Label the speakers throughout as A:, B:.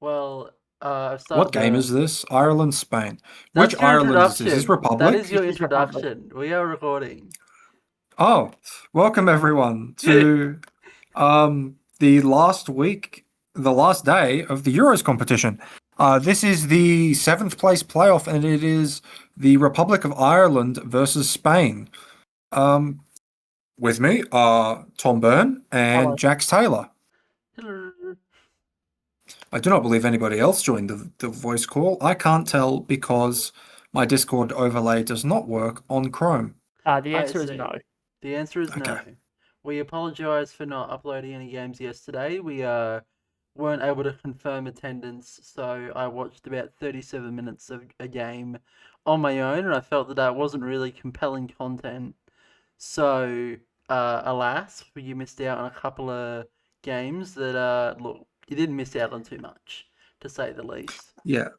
A: Well, I've
B: What
A: started
B: game is this? Ireland, Spain. Which
A: That's your
B: Ireland is this? Is this
A: introduction. That is
B: Republic?
A: your
C: This is Republic.
A: introduction. We are recording.
B: Oh, welcome everyone to the last week, the last day of the Euros competition. This is the seventh place playoff, and it is the Republic of Ireland versus Spain. With me are Tom Byrne
C: Hello.
B: and Jax Taylor.
A: Hello.
B: I do not believe anybody else joined the voice call. I can't tell because my Discord overlay does not work on Chrome.
C: The
A: I
C: answer is
A: see.
C: no.
A: The answer is no.
B: Okay.
A: We apologise for not uploading any games yesterday. We weren't able to confirm attendance, so I watched about 37 minutes of a game on my own, and I felt that wasn't really compelling content. So, alas, you missed out on a couple of games that look, you didn't miss out on too much, to say the least.
B: Yeah.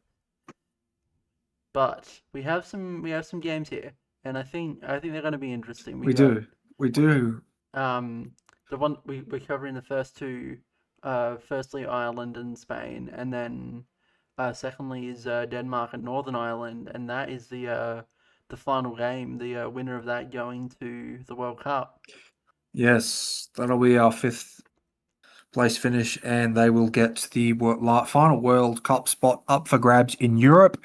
A: But we have some games here, and I think they're going to be interesting.
B: We do.
A: The one we're covering the first two, firstly Ireland and Spain, and then secondly is Denmark and Northern Ireland, and that is the final game. The winner of that going to the World Cup.
B: Yes, that'll be our fifth place finish, and they will get the final World Cup spot up for grabs in Europe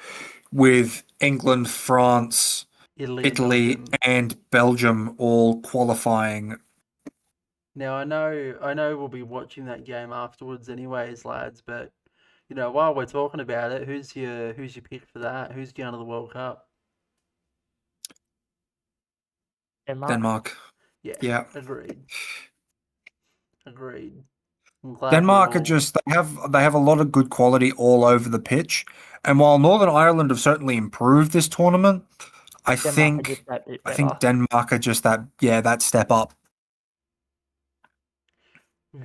B: with England, France, Italy, and Belgium all qualifying.
A: Now I know we'll be watching that game afterwards, anyways, lads. But while we're talking about it, who's your pick for that? Who's going to the World Cup?
B: Denmark. Yeah.
A: Agreed.
B: Denmark are they have a lot of good quality all over the pitch, and while Northern Ireland have certainly improved this tournament, I think Denmark are just that step up.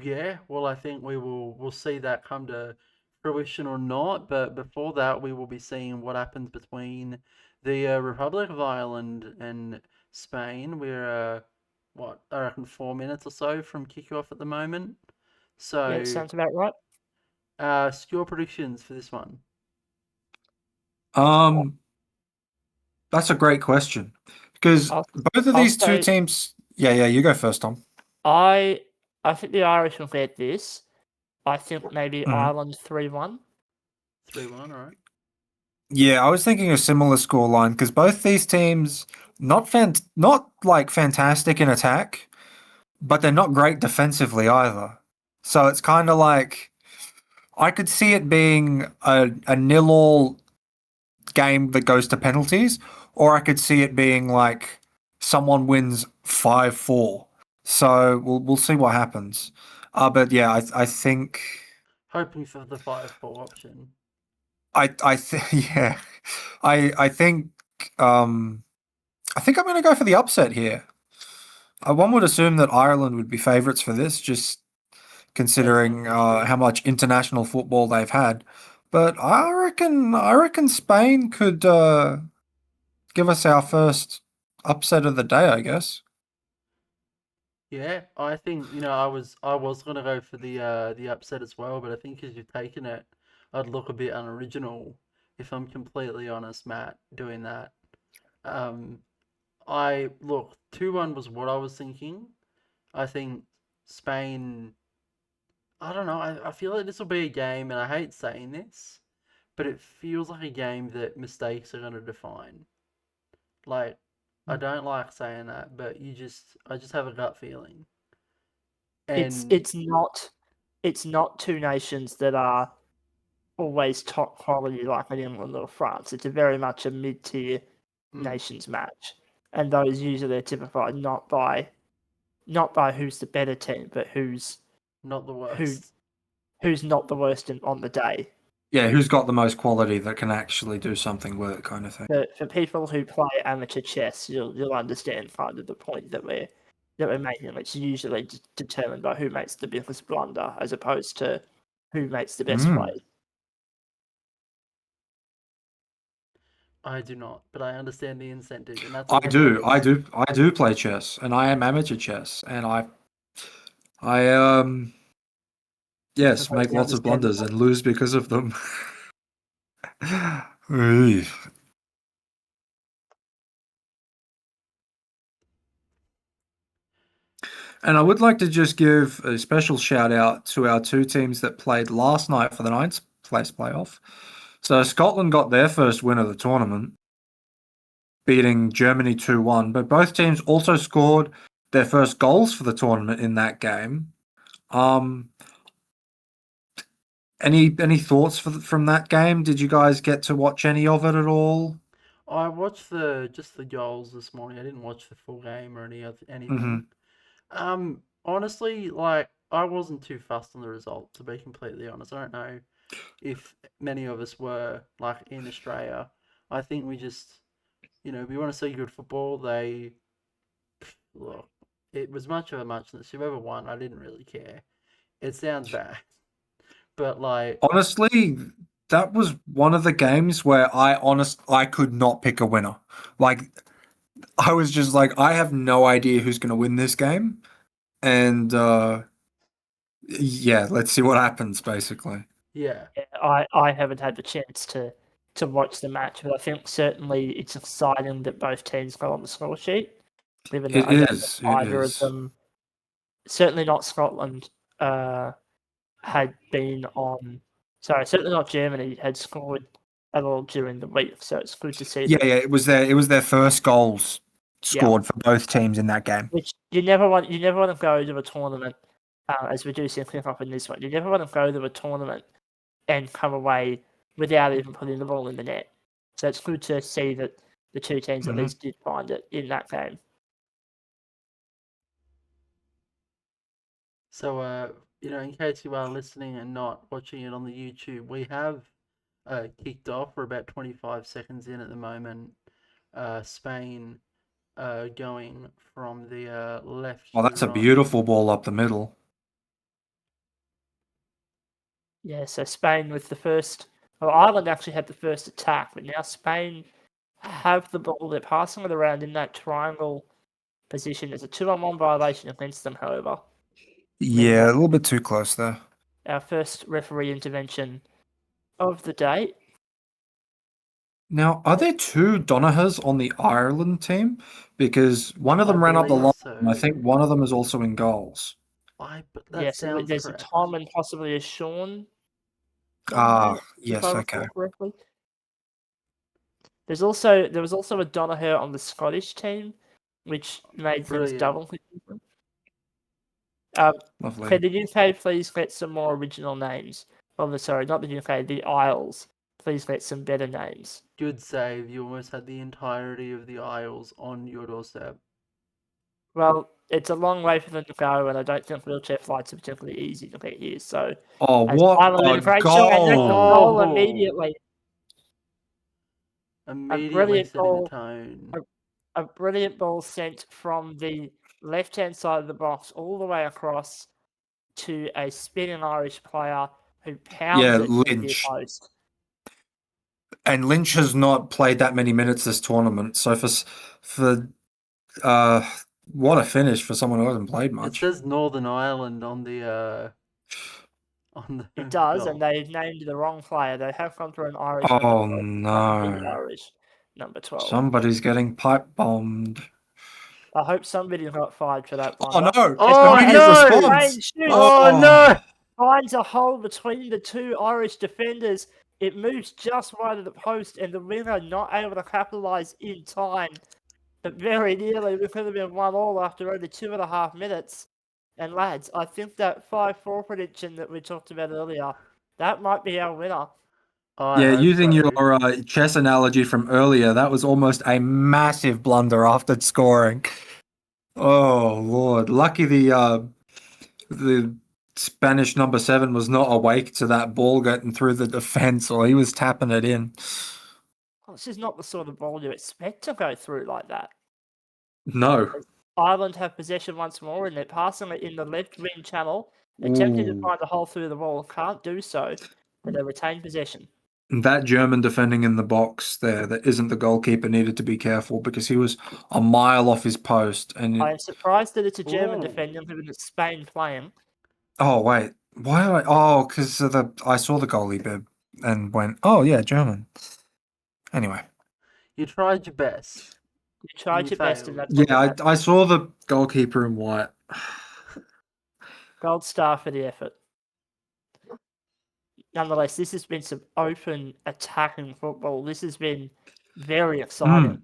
A: Yeah, well, I think we'll see that come to fruition or not. But before that, we will be seeing what happens between the Republic of Ireland and Spain. We're I reckon 4 minutes or so from kickoff at the moment. So
C: yeah, sounds about right.
A: Score predictions for this one.
B: That's a great question because both of these two teams. Yeah, you go first, Tom.
C: I think the Irish will get this. I think maybe Ireland 3-1.
A: 3-1, all right.
B: Yeah, I was thinking a similar scoreline because both these teams not fantastic in attack, but they're not great defensively either. So it's kind of like I could see it being a 0-0 game that goes to penalties, or I could see it being like someone wins 5-4. So we'll see what happens. But yeah, I think
A: hoping for the 5-4 option.
B: I think I think I'm going to go for the upset here. One would assume that Ireland would be favourites for this, just considering how much international football they've had. But I reckon Spain could give us our first upset of the day, I guess.
A: Yeah, I think I was gonna go for the upset as well, but I think as you've taken it, I'd look a bit unoriginal if I'm completely honest, Matt, doing that. I look 2-1 was what I was thinking. I think Spain. I don't know. I feel like this will be a game, and I hate saying this, but it feels like a game that mistakes are going to define. Like, I don't like saying that, but I just have a gut feeling. And
C: it's not two nations that are always top quality like an England or France. It's very much a mid-tier nations match, and those usually are typified not by who's the better team, but who's
A: not the worst.
C: Who's not the worst on the day.
B: Yeah, who's got the most quality that can actually do something with it, kind of thing.
C: For people who play amateur chess, you'll understand kind of the point that we're making. It's usually determined by who makes the biggest blunder, as opposed to who makes the best play.
A: I do not, but I understand the incentive, and that's.
B: I do play chess, and I am amateur chess, and Yes,
C: Totally
B: make lots of blunders
C: understandable.
B: and lose because of them. Eey. And I would like to just give a special shout out to our two teams that played last night for the ninth place playoff. So Scotland got their first win of the tournament, beating Germany 2-1, but both teams also scored their first goals for the tournament in that game. Um, any thoughts from that game? Did you guys get to watch any of it at all?
A: I watched just the goals this morning. I didn't watch the full game or anything.
B: Hmm.
A: Honestly, like I wasn't too fussed on the result, to be completely honest. I don't know if many of us were like in Australia. I think we just, we want to see good football. Look, it was much of a muchness. Whoever won, I didn't really care. It sounds bad, but like,
B: Honestly, that was one of the games where I could not pick a winner. Like I was just like, I have no idea who's going to win this game, and yeah, let's see what happens. Basically,
A: yeah,
C: Yeah, I haven't had the chance to watch the match, but I think certainly it's exciting that both teams got on the score sheet. Given that
B: it
C: I don't think
B: is. It
C: either of
B: is.
C: them, certainly not Scotland, had been on. Sorry, certainly not Germany had scored at all during the week. So it's good to see
B: Yeah,
C: that.
B: yeah. It was their first goals
C: Yeah,
B: scored for both teams in that game.
C: which you never want to go to a tournament, as we do see pick up in this one. You never want to go to a tournament and come away without even putting the ball in the net. So it's good to see that the two teams at
B: Mhm.
C: least did find it in that game.
A: so in case you are listening and not watching it on the YouTube, we have kicked off. We're about 25 seconds in at the moment. Spain going from the left
B: Oh,
A: to the
B: that's a
A: right.
B: beautiful ball up the middle.
C: Yeah, so Spain with the first. Well, Ireland actually had the first attack, but now Spain have the ball. They're passing it around in that triangle position. There's a 2-on-1 violation against them, however. Meaning
B: Yeah, a little bit too close there.
C: our first referee intervention of the day.
B: Now, are there two Donahers on the Ireland team? Because one of
A: I
B: them ran up the
A: believe
B: line, and I
A: so.
B: think one of them is also in goals.
A: But that
C: Yeah, so
A: sounds
C: there's a
A: correct.
C: Tom and possibly a Sean Donoghue,
B: Ah,
C: if I
B: yes,
C: recall
B: okay.
C: correctly. There was also a Donoghue on the Scottish team, which made things
A: Brilliant.
C: double confusing. Can
B: Lovely.
C: the UK please get some more original names? Oh, sorry, not the UK, the Isles. Please get some better names.
A: Good save. You almost had the entirety of the Isles on your doorstep.
C: Well, it's a long way for them to go, and I don't think wheelchair flights are particularly easy to get here. So,
B: Oh,
C: as
B: what
C: Ireland did
B: a
C: a great show, and that's a
B: goal!
C: goal
A: Oh!
C: immediately. A
A: Immediately
C: brilliant
A: setting the
C: goal.
A: tone.
C: A brilliant ball sent from the left-hand side of the box all the way across to a spinning Irish player who pounds
B: Yeah,
C: it to the near
B: Lynch.
C: post.
B: And Lynch has not played that many minutes this tournament, so for uh, what a finish for someone who hasn't played
A: It
B: much.
A: says Northern Ireland on the on
C: It
A: the
C: does, and
A: goal.
C: they've named the wrong player. They have gone for an Irish number
B: Oh
C: 12, not the
B: no.
C: Irish number 12.
B: Somebody's getting pipe bombed.
C: I hope somebody got fired for that
B: Oh
C: blunder.
B: no!
C: As
A: Oh
B: Immediate
A: no!
C: Spain
B: response!
C: shoots,
A: Oh
B: Oh,
A: no!
C: finds a hole between the two Irish defenders. It moves just wide of the post, and the winger not able to capitalise in time. But very nearly, we could have been 1-1 after only 2.5 minutes. And lads, I think that 5-4 prediction that we talked about earlier, that might be our winner.
A: I
B: yeah,
A: hope
B: using
A: so.
B: your chess analogy from earlier, that was almost a massive blunder after scoring. Oh Lord! Lucky the Spanish number 7 was not awake to that ball getting through the defense, or he was tapping it in.
C: Well, this is not the sort of ball you expect to go through like that.
B: No.
C: Ireland have possession once more, and they're passing it in the left wing channel, attempting to
B: Ooh.
C: find a hole through the wall. Can't do so, but they retain possession.
B: That German defending in the box there that isn't the goalkeeper needed to be careful because he was a mile off his post.
C: I am surprised that it's a German
A: Ooh.
C: defender, given it's Spain playing.
B: Oh, wait. Why? Oh, because I saw the goalie bib and went, oh yeah, German. Anyway,
A: You tried your best.
C: You tried
A: You
C: your best, and
A: failed.
C: that's all that
B: yeah,
C: matters.
B: I saw the goalkeeper in white.
C: Gold star for the effort. Nonetheless, this has been some open attacking football. This has been very exciting.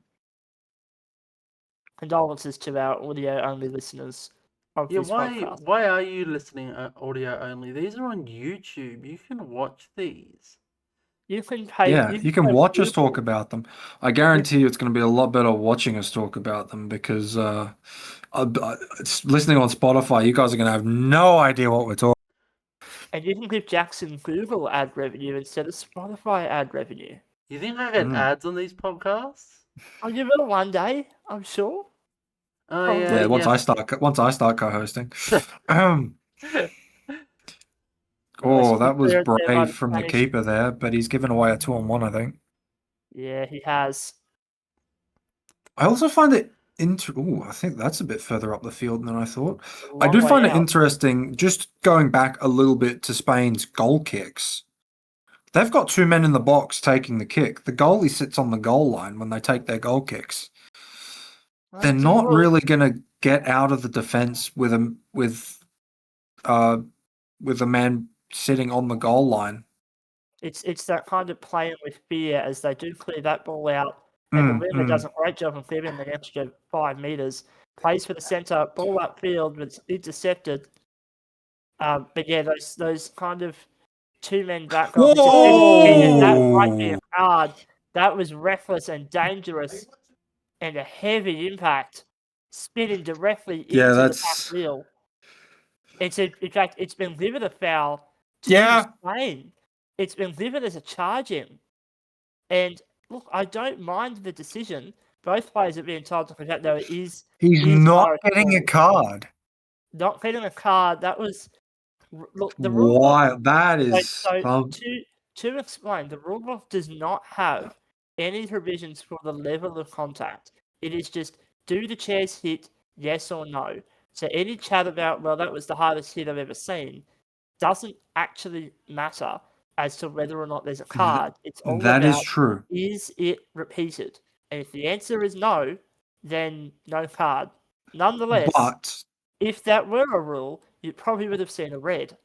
C: Condolences to our audio-only listeners of
A: Yeah,
C: this podcast.
A: why are you listening audio only? These are on YouTube. You can watch these.
C: You can pay.
B: Yeah, you can
C: pay
B: watch us
C: Google.
B: talk about them. I guarantee you it's going to be a lot better watching us talk about them because listening on Spotify, you guys are going to have no idea what we're talking.
C: And you can give Jackson Google ad revenue instead of Spotify ad revenue.
A: You think I get ads on these podcasts?
C: I'll give it one day, I'm sure.
A: Oh
C: Probably.
A: yeah,
B: Yeah, once
A: yeah.
B: I start co-hosting.
C: Unless
B: Oh,
C: you can
B: that was
C: clear it there by
B: brave
C: the
B: from the
C: Spanish.
B: keeper there, but he's given away a 2-on-1, I think.
C: Yeah, he has.
B: I also find it I think that's a bit further up the field than I thought.
C: A
B: I
C: long
B: do
C: way
B: find it
C: out.
B: interesting, just going back a little bit to Spain's goal kicks. They've got two men in the box taking the kick. The goalie sits on the goal line when they take their goal kicks. They're
C: That's a
B: not
C: rule.
B: really going to get out of the defense with a man sitting on the goal line.
C: It's that kind of playing with fear as they do clear that ball out, and the winner does a great job of clearing the extra 5 meters. Plays for the center, ball upfield, but it's intercepted. But yeah, those kind of 2 men back goals. That might be a
B: Whoa!
C: card. That was reckless and dangerous, and a heavy impact, spinning directly
B: Yeah,
C: into the back
B: that's
C: wheel. In fact, it's been given a foul to
B: yeah.
C: Spain. It's been given as a charging. And look, I don't mind the decision. Both players are being told to protect, though it is
B: He's not
C: Irish
B: getting a
C: ball.
B: card.
C: Not getting a card. That was look. The rule book.
B: Why? That is
C: So to explain, the rule book does not have any provisions for the level of contact. It is just do the chairs hit, yes or no. So any chat about that was the hardest hit I've ever seen doesn't actually matter as to whether or not there's a card. It's all
B: that is
C: about
B: true.
C: is it repeated? And if the answer is no, then no card. Nonetheless,
B: But
C: if that were a rule, you probably would have seen a red.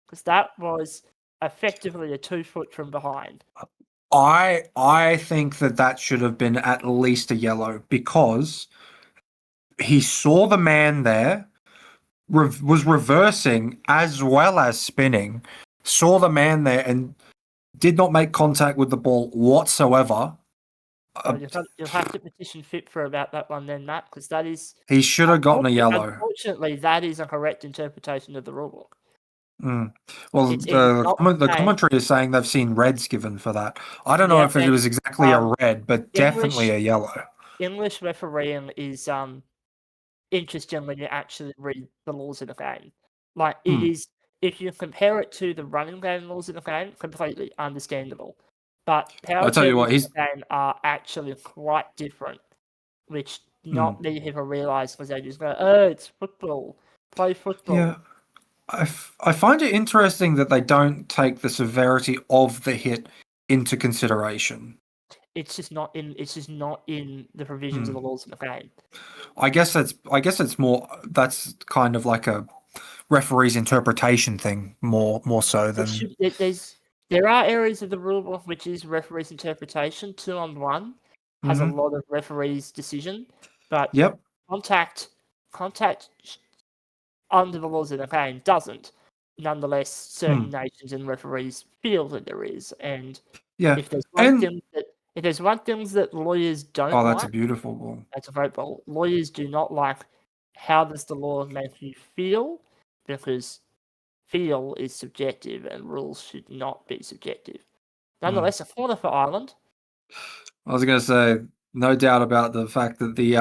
C: Because that was effectively a 2 foot from behind.
B: I think that should have been at least a yellow because he saw the man there, was reversing as well as spinning, saw the man there and did not make contact with the ball whatsoever.
C: Well, you'll have to petition FIPFA about that one then, Matt, because that is
B: He should have gotten a yellow.
C: unfortunately that is a correct interpretation of the rulebook.
B: Well,
C: It's
B: the commentary is saying they've seen reds given for that. I don't know if it was exactly a red, but definitely a yellow.
C: English refereeing is interesting when you actually read the laws of the game. Like it is, if you compare it to the running game laws of the game, completely understandable. But how the game are actually quite different, which not many people realise because they just go, "Oh, it's football, play football."
B: Yeah. I find it interesting that they don't take the severity of the hit into consideration.
C: It's just not in the provisions of the laws of the game.
B: I guess it's more that's kind of like a referee's interpretation thing more so than
C: there are areas of the rule book which is referee's interpretation. 2-on-1 has a lot of referees' decision, but contact under the laws of the game doesn't. Nonetheless, certain nations and referees feel that there is, and if there's one thing that lawyers don't like,
B: that's a beautiful ball.
C: That's a great ball. Lawyers do not like how does the law make you feel, because feel is subjective and rules should not be subjective. Nonetheless, a corner for Ireland.
B: I was going to say, no doubt about the fact that the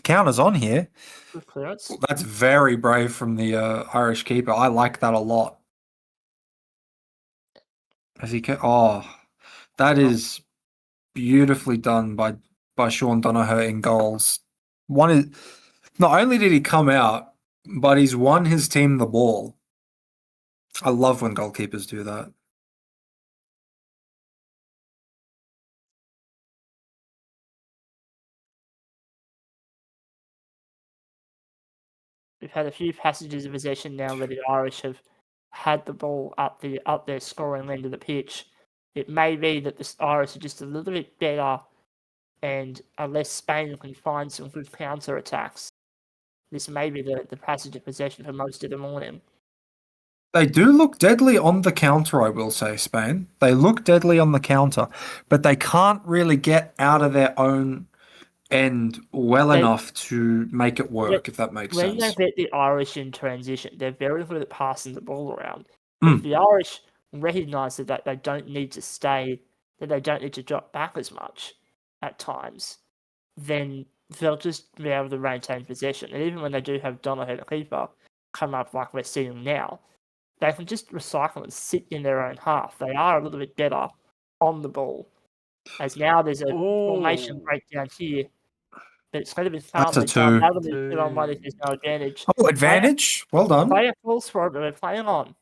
B: counter's on here.
C: Good clearance.
B: That's very brave from the Irish keeper. I like that a lot. That is beautifully done by Sean Donoghue in goals. One is not only did he come out, but he's won his team the ball. I love when goalkeepers do that.
C: We've had a few passages of possession now where the Irish have had the ball up their scoring end of the pitch. It may be that the Irish are just a little bit better, and unless Spain can find some good counter attacks, this may be the passage of possession for most of the morning.
B: They do look deadly on the counter, I will say, Spain. They look deadly on the counter, but they can't really get out of their own end well
C: They-
B: enough to make it work, if that makes
C: When they
B: sense.
C: get the Irish in transition, they're very good at passing the ball around.
B: Mm.
C: If the Irish recognise that they don't need to that they don't need to drop back as much at times, then they'll just be able to maintain possession. And even when they do have Donoghue and keeper come up like we're seeing now, they can just recycle and sit in their own half. They are a little bit better on the ball. As now there's a formation
A: Ooh.
C: breakdown here, but it's going to be
B: That's
C: calm.
B: a two.
C: That'll be 2-on-1 if there's no advantage.
B: Oh, advantage. Well done.
C: Player falls for it, but we're playing on.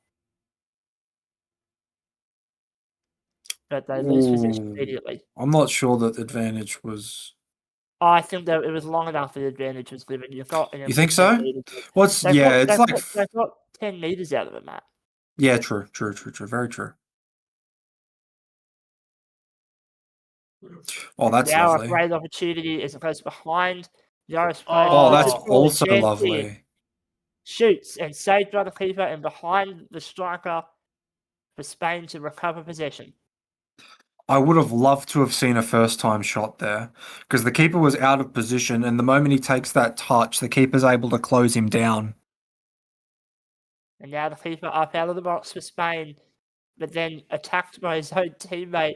C: But they lose possession
B: Ooh.
C: immediately.
B: I'm not sure that the advantage was.
C: I think that it was long enough that the advantage was given. You
B: think so? It's
C: They've
B: like
C: got 10 metres out of it, Matt.
B: yeah, true, very true. Oh, that's
C: Now
B: lovely.
C: a great opportunity as it goes behind the Irish player.
B: Oh, that's
A: Oh,
B: also
C: chance
B: lovely.
C: here. Shoots and saved by the keeper and behind the striker for Spain to recover possession.
B: I would have loved to have seen a first time shot there because the keeper was out of position, and the moment he takes that touch, the keeper's able to close him down.
C: And now the keeper up out of the box for Spain, but then attacked by his own teammate.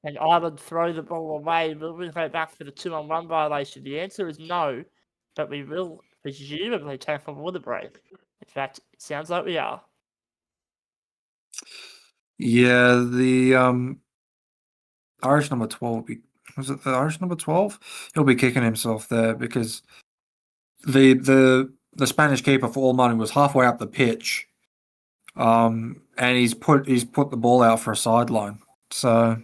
C: And Ireland throw the ball away. Will we go back for the 2-on-1 violation? The answer is no, but we will presumably take a water break. In fact, it sounds like we are.
B: Yeah, the Irish number 12 will be. Was it the Irish number 12? He'll be kicking himself there because the Spanish keeper for all money was halfway up the pitch, and he's put the ball out for a sideline. So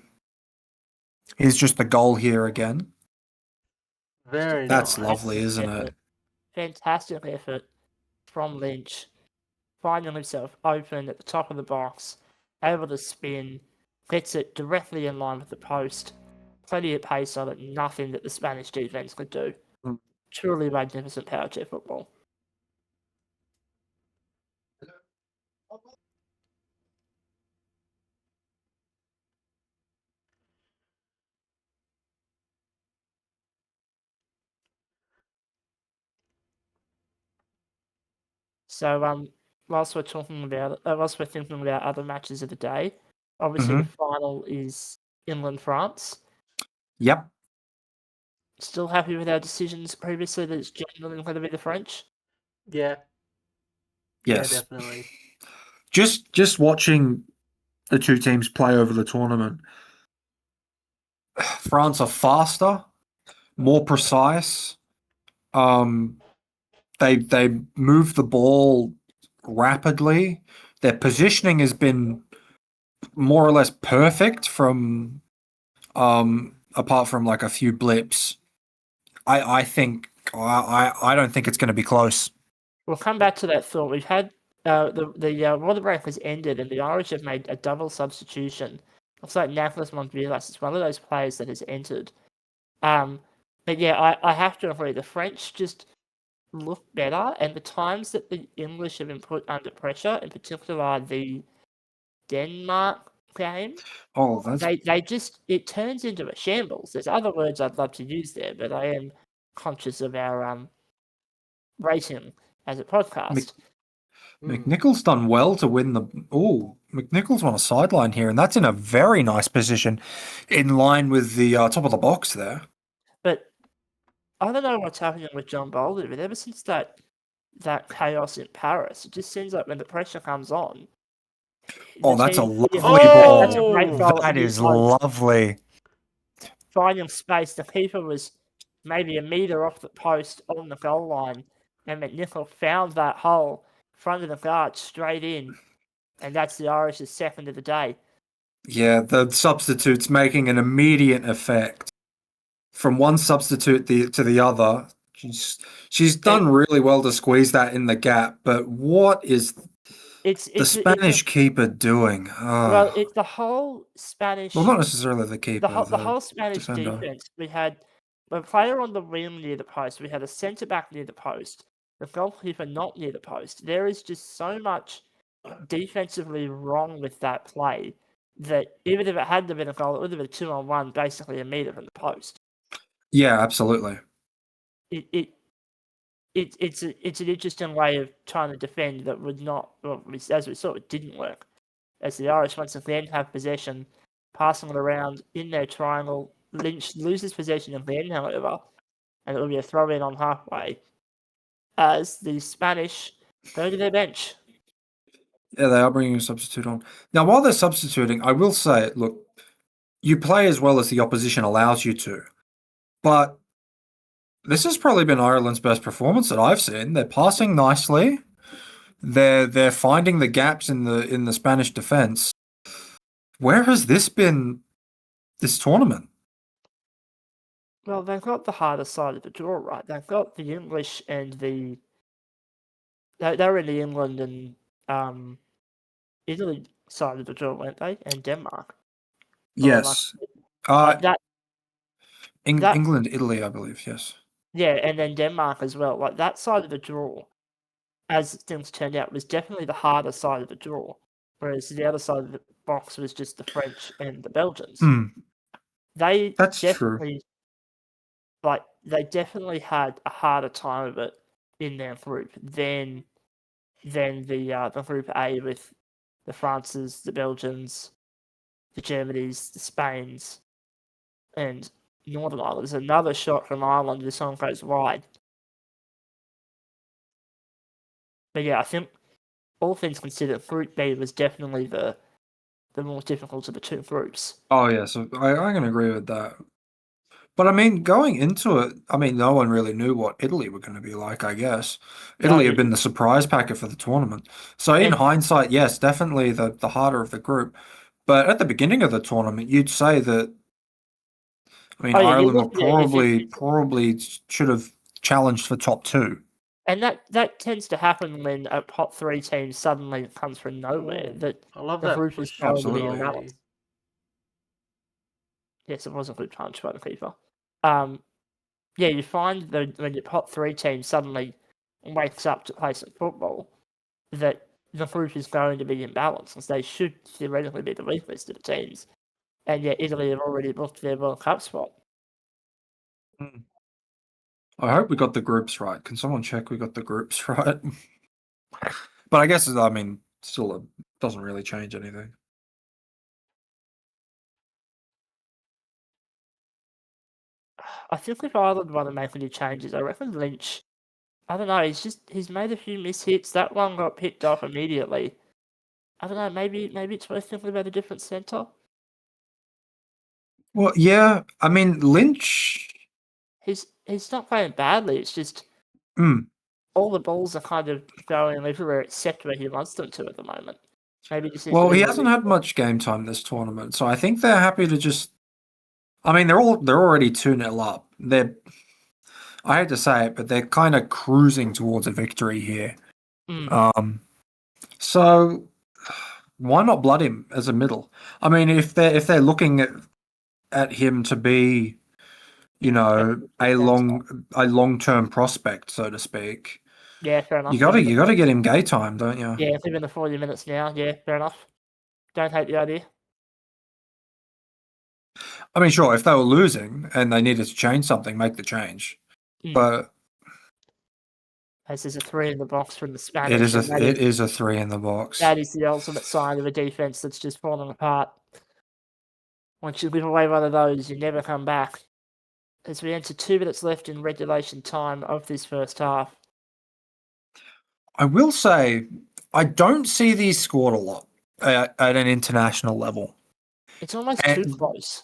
B: here's just the goal here again.
A: very
B: That's
A: nice.
B: lovely, isn't
C: effort.
B: it?
C: Fantastic effort from Lynch, finding himself open at the top of the box, able to spin, gets it directly in line with the post. Plenty of pace on it, nothing that the Spanish defense could do.
B: Mm.
C: Truly magnificent power chair football. So, whilst we're thinking about other matches of the day, obviously the final is England-France.
B: Yep.
C: Still happy with our decisions previously that it's generally going to be the French?
A: Yeah.
B: Yes.
A: Yeah, definitely.
B: Just watching the two teams play over the tournament. France are faster, more precise. They move the ball rapidly. Their positioning has been more or less perfect from apart from like a few blips. I think I don't think it's going to be close.
C: We'll come back to that thought. We've had the water break has ended, and the Irish have made a double substitution. Looks like Nicolas Montvielas is one of those players that has entered. But yeah, I have to agree. The French just look better, and the times that the English have been put under pressure, in particular the Denmark game,
B: Oh, that's
C: they just it turns into a shambles. There's other words I'd love to use there, but I am conscious of our rating as a podcast.
B: McNichol's done well to win the. Oh, McNichol's on a sideline here, and that's in a very nice position, in line with the top of the box there.
C: But I don't know what's happening with John Bolden, but ever since that chaos in Paris, it just seems like when the pressure comes on.
B: Oh, that's a lovely
A: Oh!
C: That's a great goal.
B: That is lovely.
C: Finding space, the keeper was maybe a metre off the post on the goal line, and McNichol found that hole, front of the guard, straight in. and that's the Irish's second of the day.
B: Yeah, the substitutes making an immediate effect from one substitute to the other. She's done really well to squeeze that in the gap, but what is the Spanish keeper doing?
C: Well, it's the whole Spanish.
B: Well, not necessarily the keeper,
C: the
B: the
C: whole Spanish
B: defender.
C: defense. We had a player on the wing near the post. We had a centre back near the post. The goalkeeper not near the post. There is just so much defensively wrong with that play that even if it hadn't been a goal, it would have been a 2-on-1, basically a metre from the post.
B: Yeah, absolutely.
C: It's an interesting way of trying to defend that would not, well, as we saw, it didn't work. As the Irish once again have possession, passing it around in their triangle. Lynch loses possession of the end, however, and it will be a throw in on halfway as the Spanish go to their bench.
B: Yeah, they are bringing a substitute on. Now, while they're substituting, I will say, look, you play as well as the opposition allows you to, but this has probably been Ireland's best performance that I've seen. They're passing nicely. They're finding the gaps in the Spanish defense. Where has this been this tournament?
C: Well, they've got the harder side of the draw, right? They've got the English and the. They're in the England and Italy side of the draw, weren't they? And Denmark.
B: Yes.
C: Like that.
B: England, Italy, I believe. Yes.
C: Yeah, and then Denmark as well. Like that side of the draw, as things turned out, was definitely the harder side of the draw. Whereas the other side of the box was just the French and the Belgians.
B: That's true.
C: They definitely had a harder time of it in their group than the group A with the Frances, the Belgians, the Germanys, the Spains, and Northern Ireland. There's another shot from Ireland. This one goes wide. But yeah, I think all things considered, Group B was definitely the more difficult of the two groups.
B: Oh yeah, so I can agree with that. But I mean, going into it, I mean, no one really knew what Italy were going to be like, I guess. Italy had been the surprise packet for the tournament. So in hindsight, yes, definitely the harder of the group. But at the beginning of the tournament, you'd say that, I mean, Ireland were probably should have challenged for top two.
C: And that tends to happen when a top three team suddenly comes from nowhere. That
A: I love
C: the
A: that
C: group is going to be
A: absolutely.
C: imbalanced. Yes, it was a good punch by the keeper. Yeah, you find that when your top three team suddenly wakes up to play some football, that the group is going to be imbalanced, because they should theoretically be the weakest of the teams. And yet Italy have already booked their World Cup spot.
B: I hope we got the groups right. Can someone check we got the groups right? But I guess, I mean, still, it doesn't really change anything.
C: I think if Ireland want to make any changes, I reckon Lynch, I don't know, he's made a few mishits. That one got picked off immediately. I don't know, maybe it's worth thinking about a different centre.
B: Well, yeah, I mean, Lynch...
C: He's not playing badly, it's just all the balls are kind of going everywhere except where he wants them to at the moment. Maybe just
B: well, he hasn't had much game time this tournament, so I think they're happy to just... I mean, they're already 2-0 up. I hate to say it, but they're kind of cruising towards a victory here. So why not blood him as a middle? I mean, if they're looking at him to be, you know, a long-term prospect, so to speak.
C: Yeah, fair enough.
B: You gotta get him game time, don't you?
C: Yeah, it's been the 40 minutes now. Yeah, fair enough. Don't hate the idea.
B: I mean, sure, if they were losing and they needed to change something, make the change. But
C: this is a 3 in the box from the Spanish.
B: It is a 3 in the box.
C: That is the ultimate sign of a defense that's just falling apart. Once you give away one of those, you never come back. As we enter 2 minutes left in regulation time of this first half.
B: I will say, I don't see these scored a lot at an international level.
C: It's almost too close.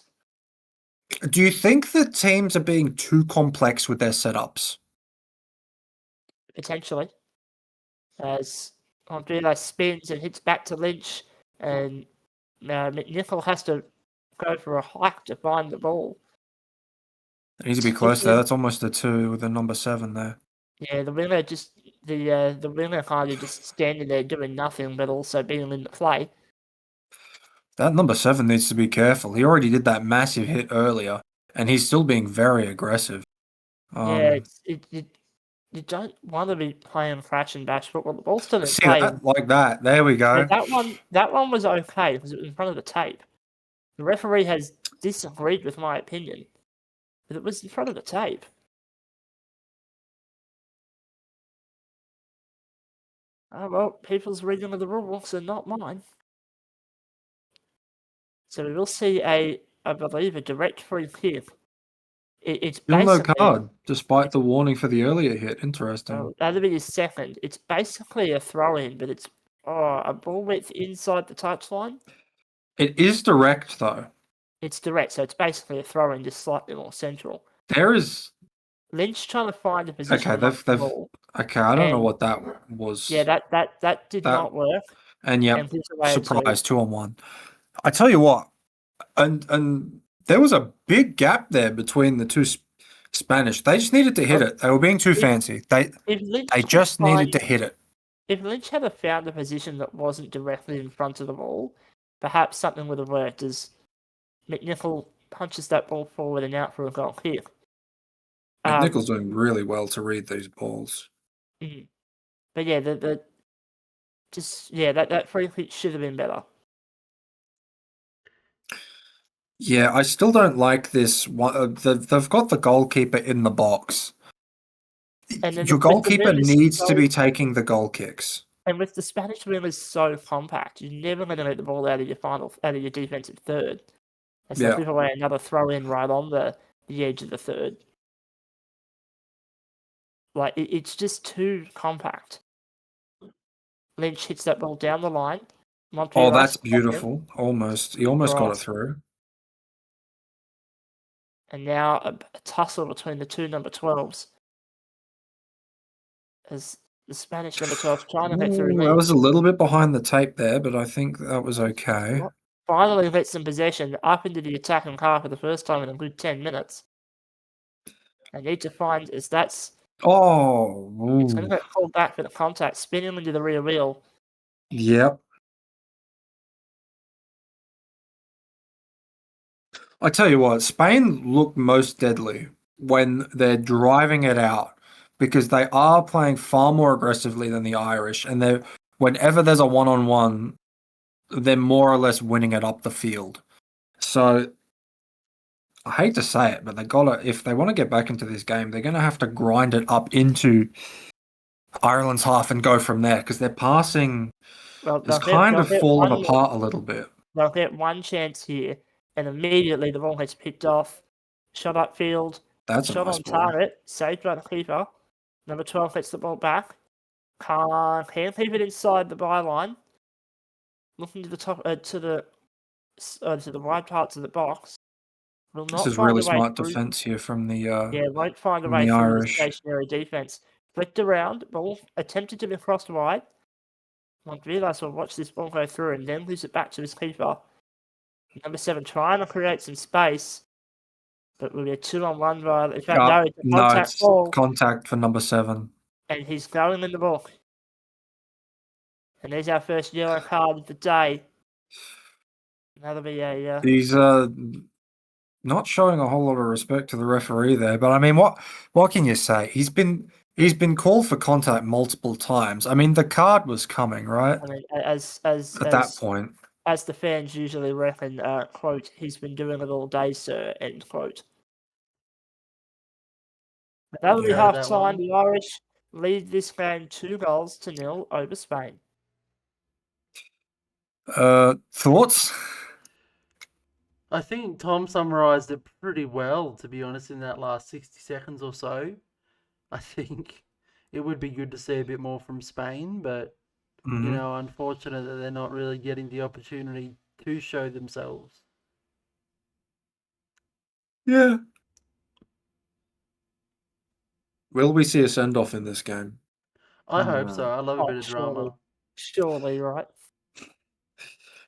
B: Do you think that teams are being too complex with their setups?
C: Potentially. As Montreal spins and hits back to Lynch, and McNichol has to go for a hike to find the ball.
B: It needs to be close there. That's almost a 2 with the number 7 there.
C: Yeah, the winger the winger kind of just standing there doing nothing, but also being in the play.
B: That number 7 needs to be careful. He already did that massive hit earlier, and he's still being very aggressive.
C: Yeah, you don't want to be playing crash and bash football. The ball's still in
B: See
C: play.
B: that? Like that. There we go.
C: That one was okay because it was in front of the tape. The referee has disagreed with my opinion, but it was in front of the tape. Oh well, people's reading of the rules and not mine. So we will see I believe, a direct free kick. It's
B: Still no
C: basically
B: card, despite the warning for the earlier hit. Interesting.
C: that'll be his second. It's basically a throw in, but it's a ball width inside the touchline.
B: It is direct, though.
C: It's direct, so it's basically a throw in, just slightly more central.
B: There is.
C: Lynch trying to find a position.
B: Okay, they've. Okay, I don't know what that was.
C: Yeah, that did not work.
B: And yeah,
C: And
B: surprise, 2-on-1. I tell you what, and there was a big gap there between the two Spanish. They just needed to hit it. They were being too fancy. They just needed to hit it.
C: If Lynch had found a position that wasn't directly in front of the ball, perhaps something would have worked. As McNichol punches that ball forward and out for a goal kick.
B: McNichol's doing really well to read these balls.
C: But yeah, that free kick should have been better.
B: Yeah, I still don't like this. They've got the goalkeeper in the box. Your goalkeeper needs to be taking the goal kicks.
C: And with the Spanish wingers so compact, you're never going to let the ball out of your defensive third. And so give away another throw in right on the edge of the third. Like it's just too compact. Lynch hits that ball down the line.
B: Oh, that's beautiful. Almost. He almost got it through.
C: And now a tussle between the two number 12s. As the Spanish number 12 trying to get through.
B: That was a little bit behind the tape there, but I think that was okay.
C: Finally gets some possession up into the attacking half for the first time in a good 10 minutes. I need to find is that's.
B: Oh,
C: it's going to get called back for the contact, spinning into the rear wheel.
B: Yep. I tell you what, Spain look most deadly when they're driving it out because they are playing far more aggressively than the Irish, and whenever there's a one-on-one, they're more or less winning it up the field. So I hate to say it, but if they want to get back into this game, they're gonna have to grind it up into Ireland's half and go from there because their passing has kind of fallen apart a little bit.
C: They'll get one chance here, and immediately the ball gets picked off. Shot upfield.
B: That's
C: shot on target. Saved by the keeper. Number 12 gets the ball back. Can't keep it inside the byline. Looking to the top, to the wide parts of the box.
B: This is really smart defense here from the
C: won't find a way through the stationary defense. Flicked around, ball attempted to be crossed wide. Montreal will watch this ball go through and then lose it back to his keeper. Number 7 trying to create some space, but will be a 2-on-1 rather. In fact, it's a contact ball.
B: Contact for number 7.
C: And he's going in the book. And there's our first yellow card of the day. That'll be a.
B: He's not showing a whole lot of respect to the referee there, but I mean, what can you say? He's been called for contact multiple times. I mean, the card was coming, right?
C: I mean, at
B: that point,
C: as the fans usually reckon, quote, he's been doing it all day, sir, end quote. But that'll be half time. The Irish lead this game 2-0 over Spain.
B: Thoughts?
A: I think Tom summarised it pretty well, to be honest, in that last 60 seconds or so. I think it would be good to see a bit more from Spain, but, unfortunate that they're not really getting the opportunity to show themselves.
B: Yeah. Will we see a send-off in this game?
A: I hope so. I love a bit of drama.
C: Surely, right?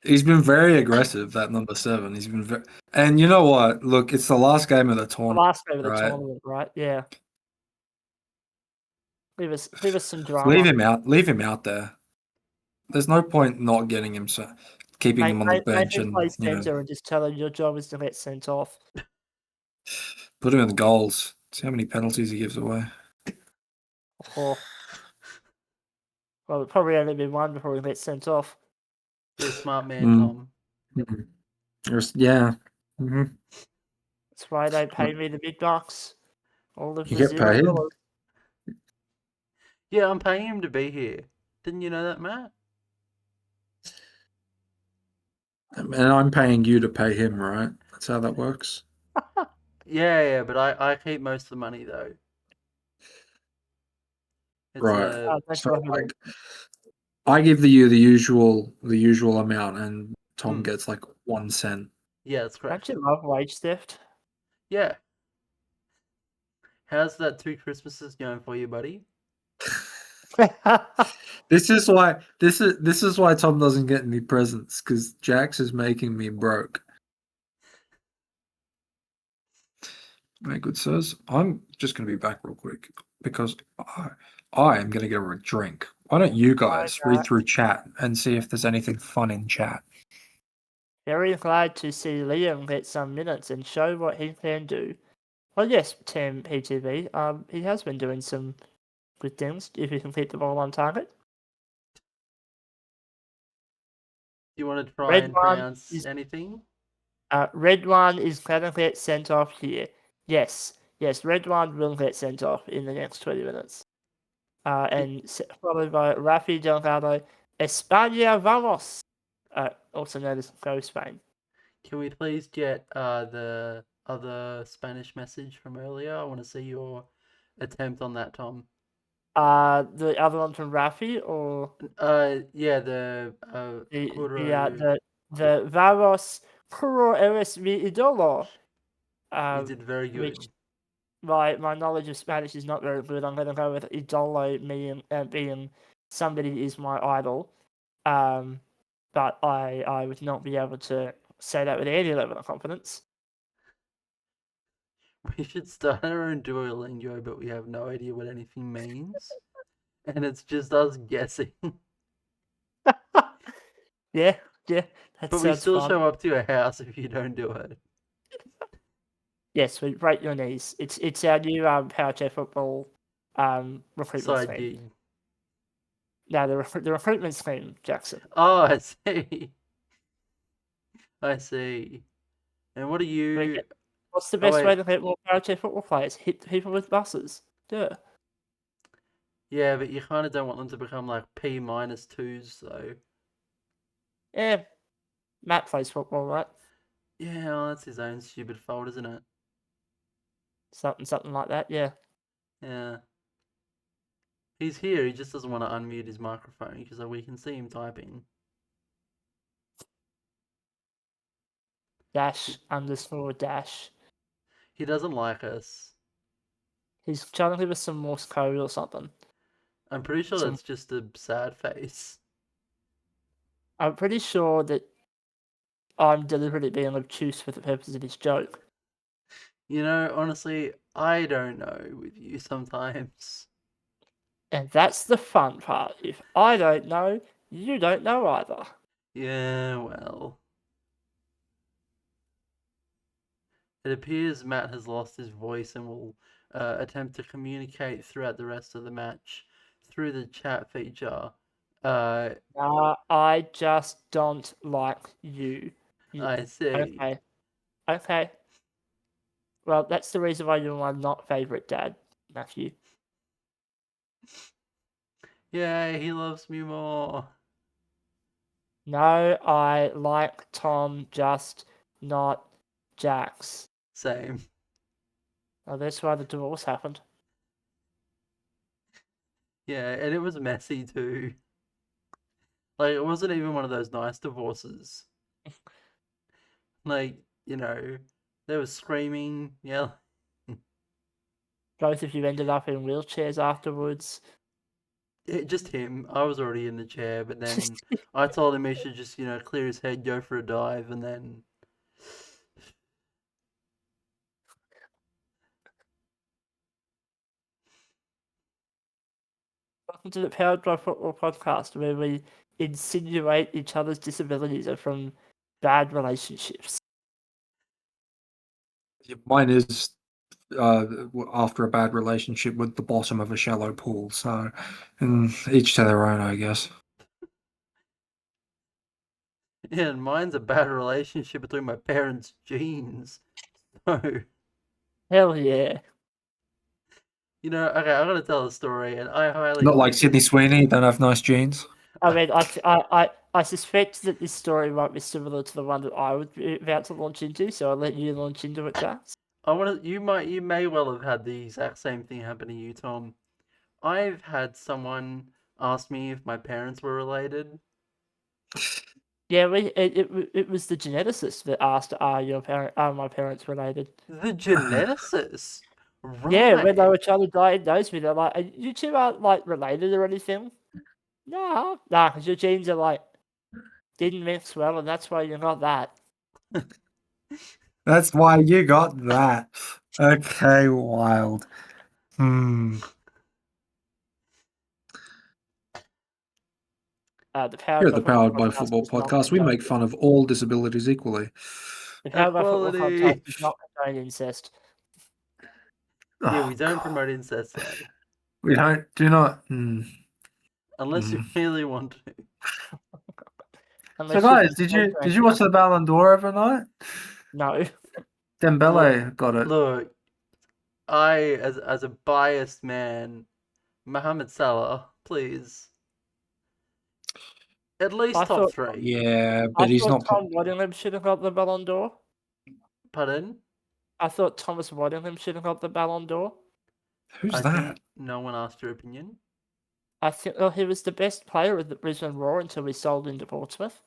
B: He's been very aggressive, that number 7. He's been and you know what? Look, it's the last game of the
C: The
B: tournament,
C: last game of the
B: right?
C: tournament, right? Yeah. Leave us some
B: Leave
C: drama.
B: him out. Leave him out there. There's no point not getting him, keeping him on the
C: Make
B: bench,
C: him play
B: and
C: centre and just tell him your job is to get sent off.
B: put him in the goals. See how many penalties he gives away.
C: Or well, it'll probably only be one before he gets sent off.
A: You're a smart man,
B: Mm.
A: Tom.
B: Yeah. Mm-hmm.
C: That's why they pay me the big bucks. All of
B: You
C: the
B: get paid?
C: $0.
A: Yeah, I'm paying him to be here. Didn't you know that, Matt?
B: And I'm paying you to pay him, right? That's how that works.
A: Yeah, but I keep most of the money though. It's
B: Right.
C: Thanks
B: So
C: for having
B: like, I give you the usual amount, and Tom
A: Mm.
B: gets like 1 cent.
A: Yeah, that's correct.
C: Don't you love wage theft?
A: Yeah. How's that 2 Christmases going for you, buddy?
B: This is why Tom doesn't get any presents, because Jax is making me broke. My good sirs, I'm just going to be back real quick because I am going to get a drink. Why don't you guys read through chat and see if there's anything fun in chat?
C: Very glad to see Liam get some minutes and show what he can do. Well, yes, Tim PTV. He has been doing some good things if he can keep the ball on target.
A: Do you want to try
C: Red
A: and
C: one
A: pronounce
C: is-
A: anything?
C: Red one is going to get sent off here. Yes, Red one will get sent off in the next 20 minutes. And followed by Rafi Delgado, España Vamos, also known as Go Spain.
A: Can we please get the other Spanish message from earlier? I want to see your attempt on that, Tom.
C: The other one from Rafi, or
A: Yeah, the
C: the Vamos Puro eres mi idolo.
A: you did very good.
C: Which my knowledge of Spanish is not very good. I'm going to go with idolo, meaning being somebody is my idol. But I would not be able to say that with any level of confidence.
A: We should start our own Duolingo, but we have no idea what anything means. And it's just us guessing.
C: Yeah, that
A: But we
C: sounds
A: still
C: fun.
A: show up to your house if you don't do it.
C: Yes, we break your knees. It's our new Power Chair Football recruitment
A: Side
C: scheme.
A: gig.
C: No, the recruitment scheme, Jackson.
A: Oh, I see. I see. And what are you?
C: What's the best
A: wait.
C: way to get more Power Chair Football players? Hit people with buses. Yeah.
A: Yeah, but you kind of don't want them to become like P-2s, though.
C: Yeah. Matt plays football, right?
A: Yeah, well, that's his own stupid fault, isn't it?
C: Something like that, yeah.
A: Yeah. He's here, he just doesn't want to unmute his microphone because we can see him typing.
C: _dash.
A: He doesn't like us.
C: He's trying to give us some Morse code or something.
A: I'm pretty sure that's just a sad face.
C: I'm pretty sure that I'm deliberately being obtuse for the purpose of this joke.
A: You know, honestly, I don't know with you sometimes.
C: And that's the fun part. If I don't know, you don't know either.
A: Yeah, well. It appears Matt has lost his voice and will attempt to communicate throughout the rest of the match through the chat feature.
C: I just don't like you.
A: I see.
C: Okay. Well, that's the reason why you're my not favourite dad, Matthew.
A: Yeah, he loves me more.
C: No, I like Tom, just not Jax.
A: Same.
C: Oh, that's why the divorce happened.
A: Yeah, and it was messy too. Like, it wasn't even one of those nice divorces. Like, you know, they were screaming,
C: Both of you ended up in wheelchairs afterwards.
A: Just him. I was already in the chair, but then I told him he should just, clear his head, go for a dive, and then.
C: Welcome to the Powered by Football podcast, where we insinuate each other's disabilities are from bad relationships.
B: Mine is after a bad relationship with the bottom of a shallow pool. So, each to their own, I guess.
A: Yeah, and mine's a bad relationship between my parents' genes. So,
C: Hell yeah.
A: okay, I'm gonna tell a story, and I highly
B: Not like
A: think
B: Sydney Sweeney, don't have nice genes.
C: I mean, I suspect that this story might be similar to the one that I was about to launch into, so I'll let you launch into it, Jax.
A: you may well have had the exact same thing happen to you, Tom. I've had someone ask me if my parents were related.
C: Yeah, it was the geneticist that asked, are my parents related?
A: The geneticist,
C: Yeah, when they
A: right?
C: were trying to diagnose me, they're like, you two aren't like related or anything. Nah, because your genes are like didn't mix well, and that's why you got that.
B: That's why you got that. Okay, wild.
C: The Powered
B: Here at
C: by
B: the
C: Football
B: Powered by
C: podcast
B: Football
C: does not
B: podcast, we
C: condone.
B: make fun of all disabilities equally.
C: The Powered by Football
A: Equality.
C: podcast does not condone incest.
A: Yeah,
B: Oh,
A: we don't
B: God.
A: promote incest, though.
B: We do not.
A: Unless you really want to.
B: So,
C: Unless you're
B: guys,
C: from
B: did you watch the Ballon d'Or overnight?
C: No.
B: Dembele got it.
A: Look, as a biased man, Mohamed Salah, please. At least
C: I
A: top
C: thought
A: three.
B: Yeah,
C: I
B: but he's
C: thought
B: not.
C: Tom Waddingham should have got the Ballon d'Or.
A: Pardon?
C: I thought Thomas Waddingham should have got the Ballon d'Or.
B: Who's
A: I
B: that?
A: think no one asked your opinion.
C: I think he was the best player of the Brisbane Roar until we sold him to Portsmouth.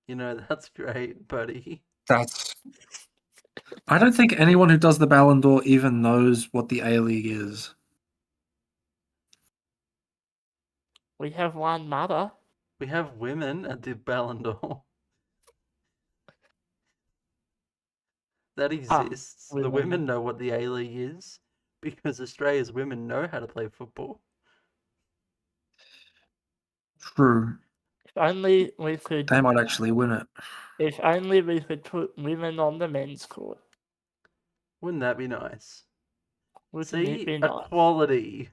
A: That's great, buddy.
B: That's. I don't think anyone who does the Ballon d'Or even knows what the A League is.
C: We have one mother.
A: We have women at the Ballon d'Or. That exists. The women know what the A-League is because Australia's women know how to play football.
B: True.
C: If only we could.
B: They might actually win it.
C: If only we could put women on the men's court.
A: Wouldn't that be nice?
C: Wouldn't it
A: See?
C: be nice?
A: Equality.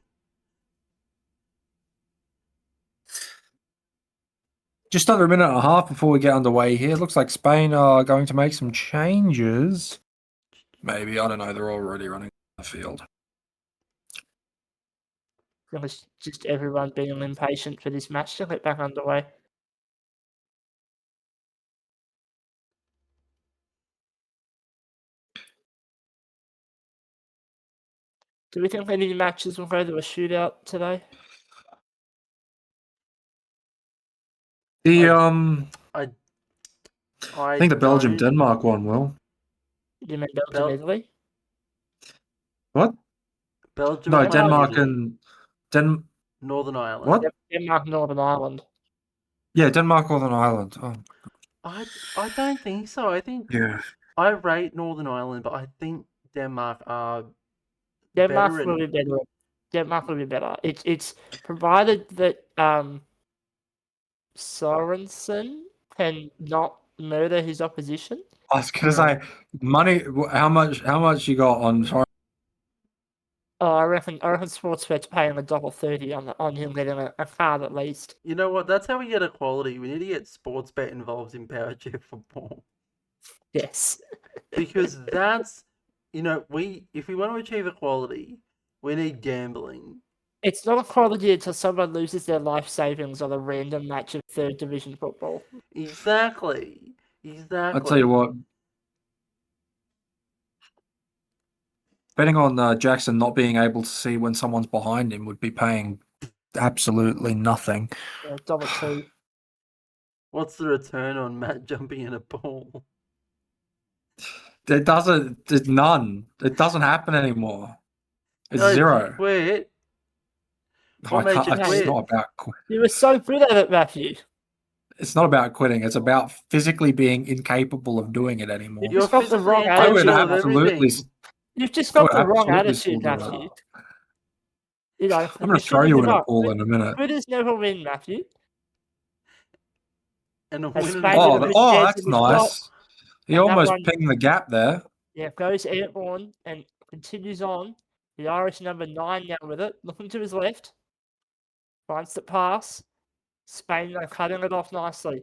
B: Just under a minute and a half before we get underway here. Looks like Spain are going to make some changes. Maybe, I don't know. They're already running the field.
C: It's just everyone being impatient for this match to get back underway. Do we think any matches will go to a shootout today?
B: The
A: I
B: think the Belgium
A: don't-
B: Denmark one will.
C: You mean Belgium, Italy?
B: What?
A: Belgium
B: No,
A: and
B: Denmark
A: Italy.
B: and
A: Northern Ireland.
B: What?
C: Denmark, Northern Ireland.
B: Yeah, Denmark, Northern Ireland. Oh,
A: I don't think so. I think
B: yeah.
A: I rate Northern Ireland, but I think Denmark are
C: Denmark
A: better.
C: will be better. Denmark will be better. It's provided that Sorensen can not murder his opposition.
B: I was gonna say money. How much you got on?
C: Oh, I reckon Sportsbet's paying $1.30 on him getting a card at least.
A: You know what? That's how we get equality. We need to get Sportsbet involved in Power Chair football.
C: Yes.
A: Because that's, if we want to achieve equality, we need gambling.
C: It's not equality until someone loses their life savings on a random match of third division football.
A: Exactly.
B: I'll tell you what. Betting on Jackson not being able to see when someone's behind him would be paying absolutely nothing.
C: Yeah, $2.
A: What's the return on Matt jumping in a pool?
B: There's none. It doesn't happen anymore. It's
A: Oh,
B: zero.
A: Wait. What made you
B: It's
A: quit?
B: not about.
C: You were so good at it, Matthew.
B: It's not about quitting. It's about physically being incapable of doing it anymore.
C: You've
A: You're
C: just got the
A: physically
C: wrong
B: I would
A: incapable
C: attitude.
A: of
B: absolutely.
A: everything.
C: You've just
B: I
C: got
B: would
C: the wrong
B: absolutely still
C: attitude,
B: do it.
C: Matthew. You know,
B: I'm
C: you
B: going to throw
C: shouldn't
B: you
C: give
B: in a
C: up.
B: pool in a minute.
C: Quitters never win, Matthew.
A: And a
C: As
A: winner
C: Spain
A: never
C: with a
A: wins.
C: big
B: That's
C: in the shot,
B: nice. He
C: and that
B: almost
C: one,
B: pinged the gap there.
C: yeah, goes airborne and continues on. The Irish number 9 now with it, looking to his left. Finds the pass. Spain are cutting it off nicely.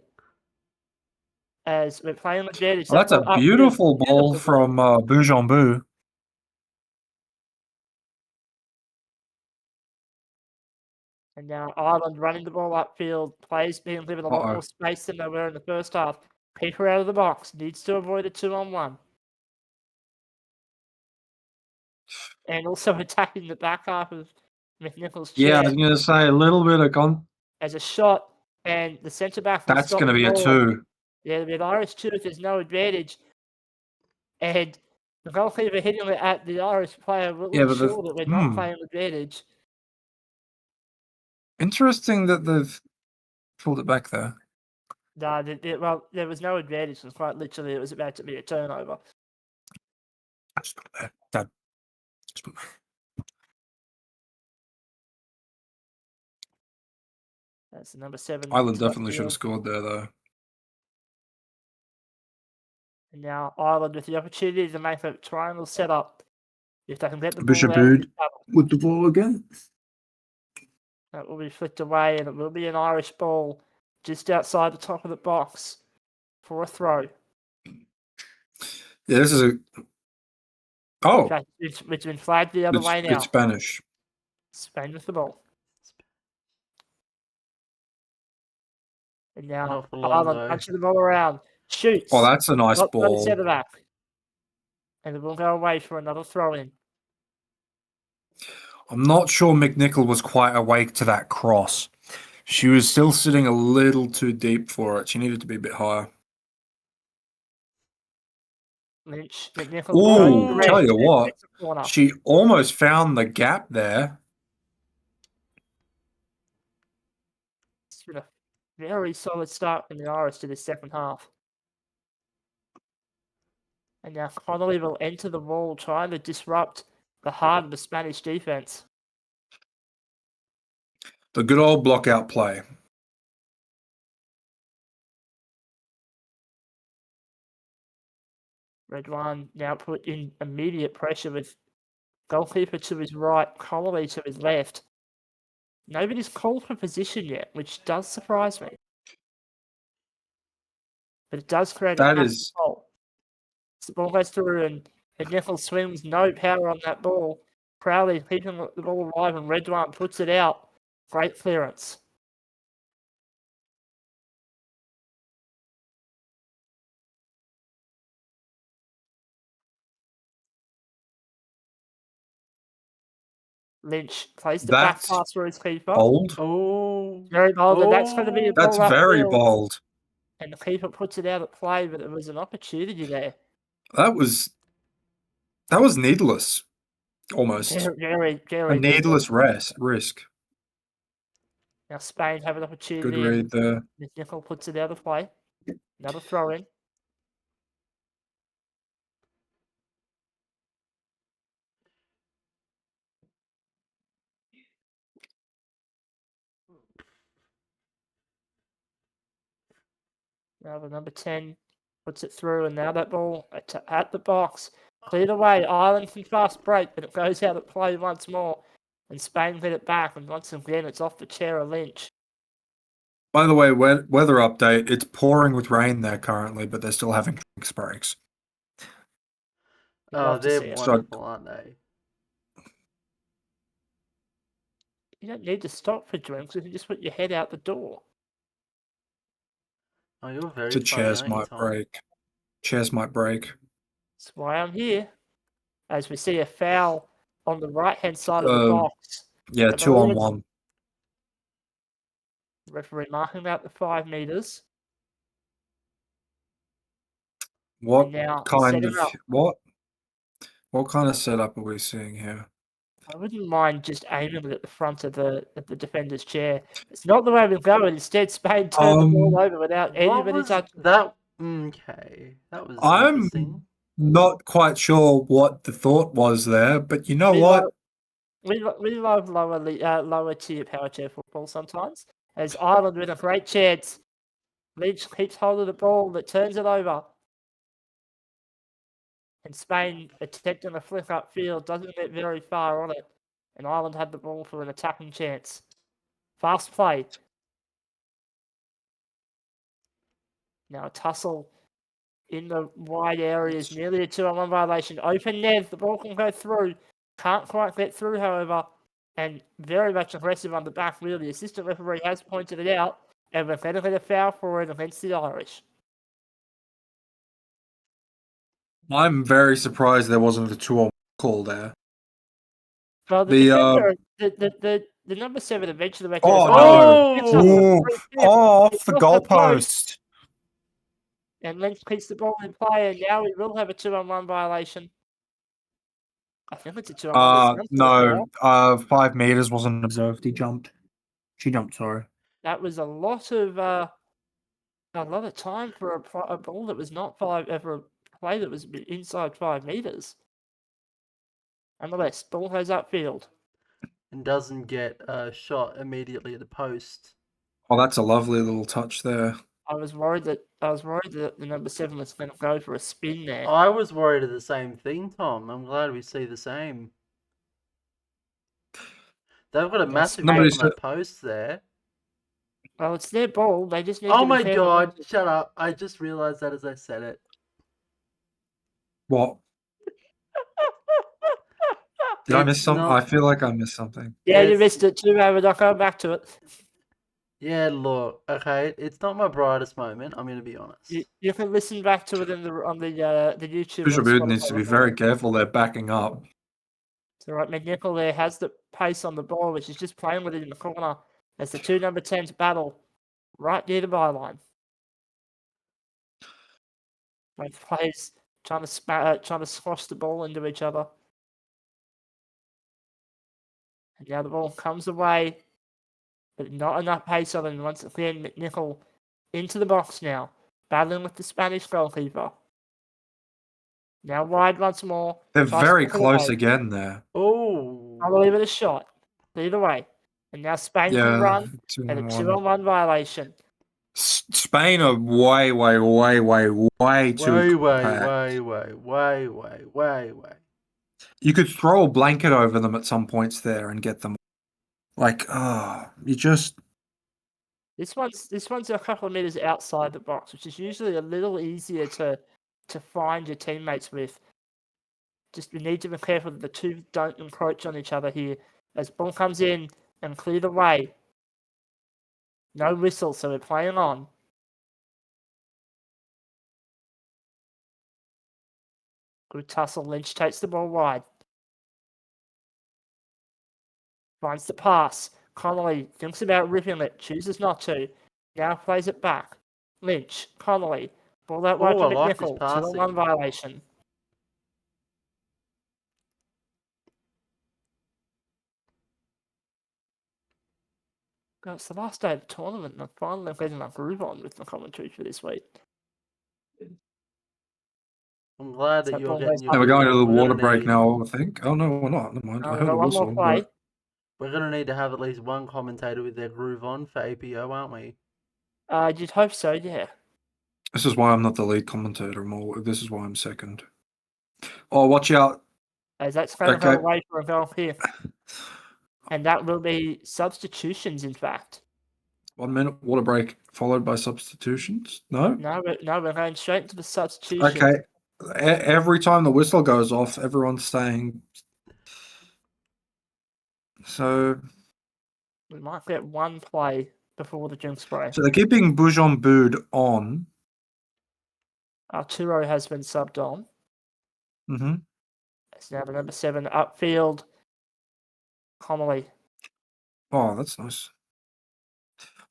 C: As we're playing with advantage.
B: Well, that's a beautiful ball from Boujambu.
C: And now Ireland running the ball upfield. Players being given a lot more space than they were in the first half. Keeper out of the box. Needs to avoid a 2-on-1. And also attacking the back half of McNichol's chair.
B: Yeah, I was going to say a little bit of
C: as a shot, and the centre back will
B: That's
C: stop
B: going to
C: the
B: be a
C: ball.
B: 2.
C: Yeah, with Irish 2, there's no advantage. And the goalkeeper hitting it at the Irish player will ensure that we're not playing advantage.
B: Interesting that they've pulled it back there.
C: No, well, there was no advantage. Quite literally, it was about to be a turnover. That's the number 7.
B: Ireland definitely should have scored there, though.
C: And now Ireland with the opportunity to make a triangle setup. If they can get the
B: Bishop
C: ball out
B: Bood with the ball again.
C: that will be flicked away, and it will be an Irish ball just outside the top of the box for a throw.
B: Yeah, this is a. Oh,
C: In fact, it's been flagged the other way now.
B: It's Spanish.
C: Spain with the ball. And now Ireland punching the ball around. Shoots.
B: Oh, that's a nice ball.
C: Centre back. And it will go away for another throw in.
B: I'm not sure McNichol was quite awake to that cross. She was still sitting a little too deep for it. She needed to be a bit higher.
C: Lynch, McNichol.
B: Oh, tell you what, she almost found the gap there.
C: It's been a very solid start from the Irish to the second half. And now Connolly will enter the ball, trying to disrupt the heart of the Spanish defense.
B: The good old block-out play.
C: Red one now put in immediate pressure with goalkeeper to his right, Connolly to his left. Nobody's called for position yet, which does surprise me. But it does create a massive goal. The ball goes through and McNichol swings, no power on that ball. Crowley keeping the ball alive, and Red one puts it out. Great clearance. Lynch plays the back pass for his keeper.
B: Bold.
A: Oh,
C: very bold. And that's going to be a ball.
B: That's very bold.
C: And the keeper puts it out at play, but it was an opportunity there.
B: That was needless, almost.
C: Very
B: a needless risk.
C: Now Spain have an opportunity.
B: Good read there.
C: McNichol puts it out of play. Another throw in. Now the number 10 puts it through, and now that ball at the box. Cleared away. Ireland can fast break, but it goes out at play once more. And Spain get it back, and once again it's off the chair of Lynch.
B: By the way, weather update. It's pouring with rain there currently, but they're still having drinks breaks.
A: Oh, they're wonderful, aren't they?
C: You don't need to stop for drinks. You can just put your head out the door.
A: Oh, you're very
B: So
A: funny,
B: chairs
A: aren't you,
B: might
A: Tom?
B: break. Chairs might break.
C: That's why I'm here. As we see a foul on the right-hand side of the box.
B: Yeah, 2-on-1.
C: Referee marking out the 5 meters.
B: What kind of setup are we seeing here?
C: I wouldn't mind just aiming it at the front of the defender's chair. It's not the way we go. Instead, Spain turned the ball over without
A: What
C: anybody
A: was
C: touching.
A: that? Okay, that was
B: I'm
A: interesting.
B: not quite sure what the thought was there, but you know
C: We
B: what?
C: we love lower tier power chair football sometimes. As Ireland with a great chance, Lynch keeps hold of the ball that turns it over, and Spain attempting a flick upfield doesn't get very far on it, and Ireland had the ball for an attacking chance. Fast play. Now a tussle in the wide areas, nearly a 2-on-1 violation. Open Nev, the ball can go through. Can't quite get through, however, and very much aggressive on the back, really. The assistant referee has pointed it out, and we're going to get a foul for it against the Irish.
B: I'm very surprised there wasn't a 2-on call there.
C: Well, the defender, the number 7 eventually went
B: Oh,
A: no.
B: Ooh. Off the goalpost.
C: And Lynch keeps the ball in play, and now we will have a 2-on-1 violation. I think it's a 2-on-1.
B: No, 5 meters wasn't observed. He jumped. She jumped, sorry.
C: That was a lot of time for a ball that was not ever a play that was inside 5 meters. Nonetheless, ball goes upfield.
A: And doesn't get a shot immediately at the post.
B: Oh, that's a lovely little touch there.
C: I was worried that the number 7 was going to go for a spin there.
A: I was worried of the same thing, Tom. I'm glad we see the same. They've got a massive grip on that post there.
C: Well, it's their ball. They just need
A: Oh
C: to be
A: my
C: fair.
A: god, shut up. I just realised that as I said it.
B: What? Did I miss something? I feel like I missed something.
C: Yeah, you missed it too, man. We're not going back to it.
A: Yeah, look, okay, it's not my brightest moment. I'm going to be honest.
C: You can listen back to it on the YouTube.
B: Visual Boot needs to be very careful. They're backing up.
C: So right, McNichol there has the pace on the ball, which is just playing with it in the corner as the 2 number 10s battle right near the byline. Both players trying to squash the ball into each other. And now the ball comes away, but not enough pace on it. And once again, McNichol into the box now, battling with the Spanish goalkeeper. Now wide once more.
B: They're very close again there.
A: Oh.
C: I'll leave it a shot. Either way. And now Spain can run and a 2-on-1 violation.
B: Spain are way too
A: way.
B: You could throw a blanket over them at some points there and get them. You just.
C: This one's a couple of meters outside the box, which is usually a little easier to find your teammates with. Just we need to be careful that the two don't encroach on each other here. As ball comes in and clear the way. No whistle, so we're playing on. Good tussle. Lynch takes the ball wide. Finds the pass. Connolly thinks about ripping it. Chooses not to. Now plays it back. Lynch. Connolly. Ball out wide for McNichol. 2-on-1 violation. God, it's the last day of the tournament, and I'm finally getting my groove on with the commentary for this week.
A: I'm glad that you're getting your.
B: We're going to the water break now, I think. Oh no, we're not. Never mind. I heard a whistle.
C: We're
A: going to need to have at least one commentator with their groove on for APO, aren't we?
C: You'd hope so, yeah.
B: This is why I'm not the lead commentator. This is why I'm second. Oh, watch out!
C: As that's going to go away for a goal here. And that will be substitutions, in fact.
B: 1 minute water break followed by substitutions? No?
C: No, we're going straight into the substitutions.
B: Okay. Every time the whistle goes off, everyone's staying. So.
C: We might get one play before the drink spray.
B: So they're keeping Boujon Boud on.
C: Arturo has been subbed on.
B: Mm-hmm.
C: It's now the number 7 upfield. Connolly.
B: Oh, that's nice.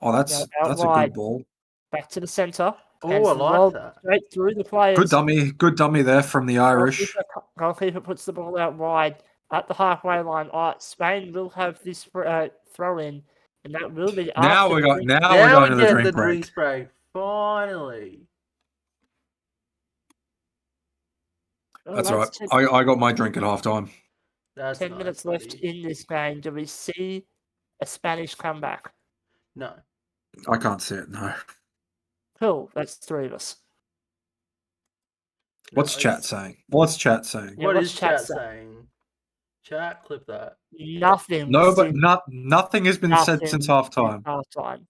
B: Oh, that's a good ball.
C: Back to the centre.
A: Oh, I like that.
C: Straight through the players.
B: Good dummy there from the Irish.
C: Goalkeeper puts the ball out wide. at the halfway line. Spain will have this throw in, and that will be
B: Now
C: after
B: we're
C: drink-
B: going
A: Now we
B: to the
A: get
B: drink
A: the
B: break.
A: drinks break. Finally.
C: Oh,
B: That's all right.
C: 10,
B: I got my drink at halftime.
A: That's
C: 10
A: nice,
C: minutes
A: buddy.
C: left in this game. Do we see a Spanish comeback?
A: No.
B: I can't see it, no.
C: Cool, that's 3 of us.
B: What's
A: No,
B: chat saying? What's chat saying?
C: Yeah,
A: What
C: what's
A: is
C: chat
A: chat
C: saying?
A: saying? Chat, clip that.
C: Nothing.
B: No, but
C: since
B: nothing has been said since halftime.
C: halftime.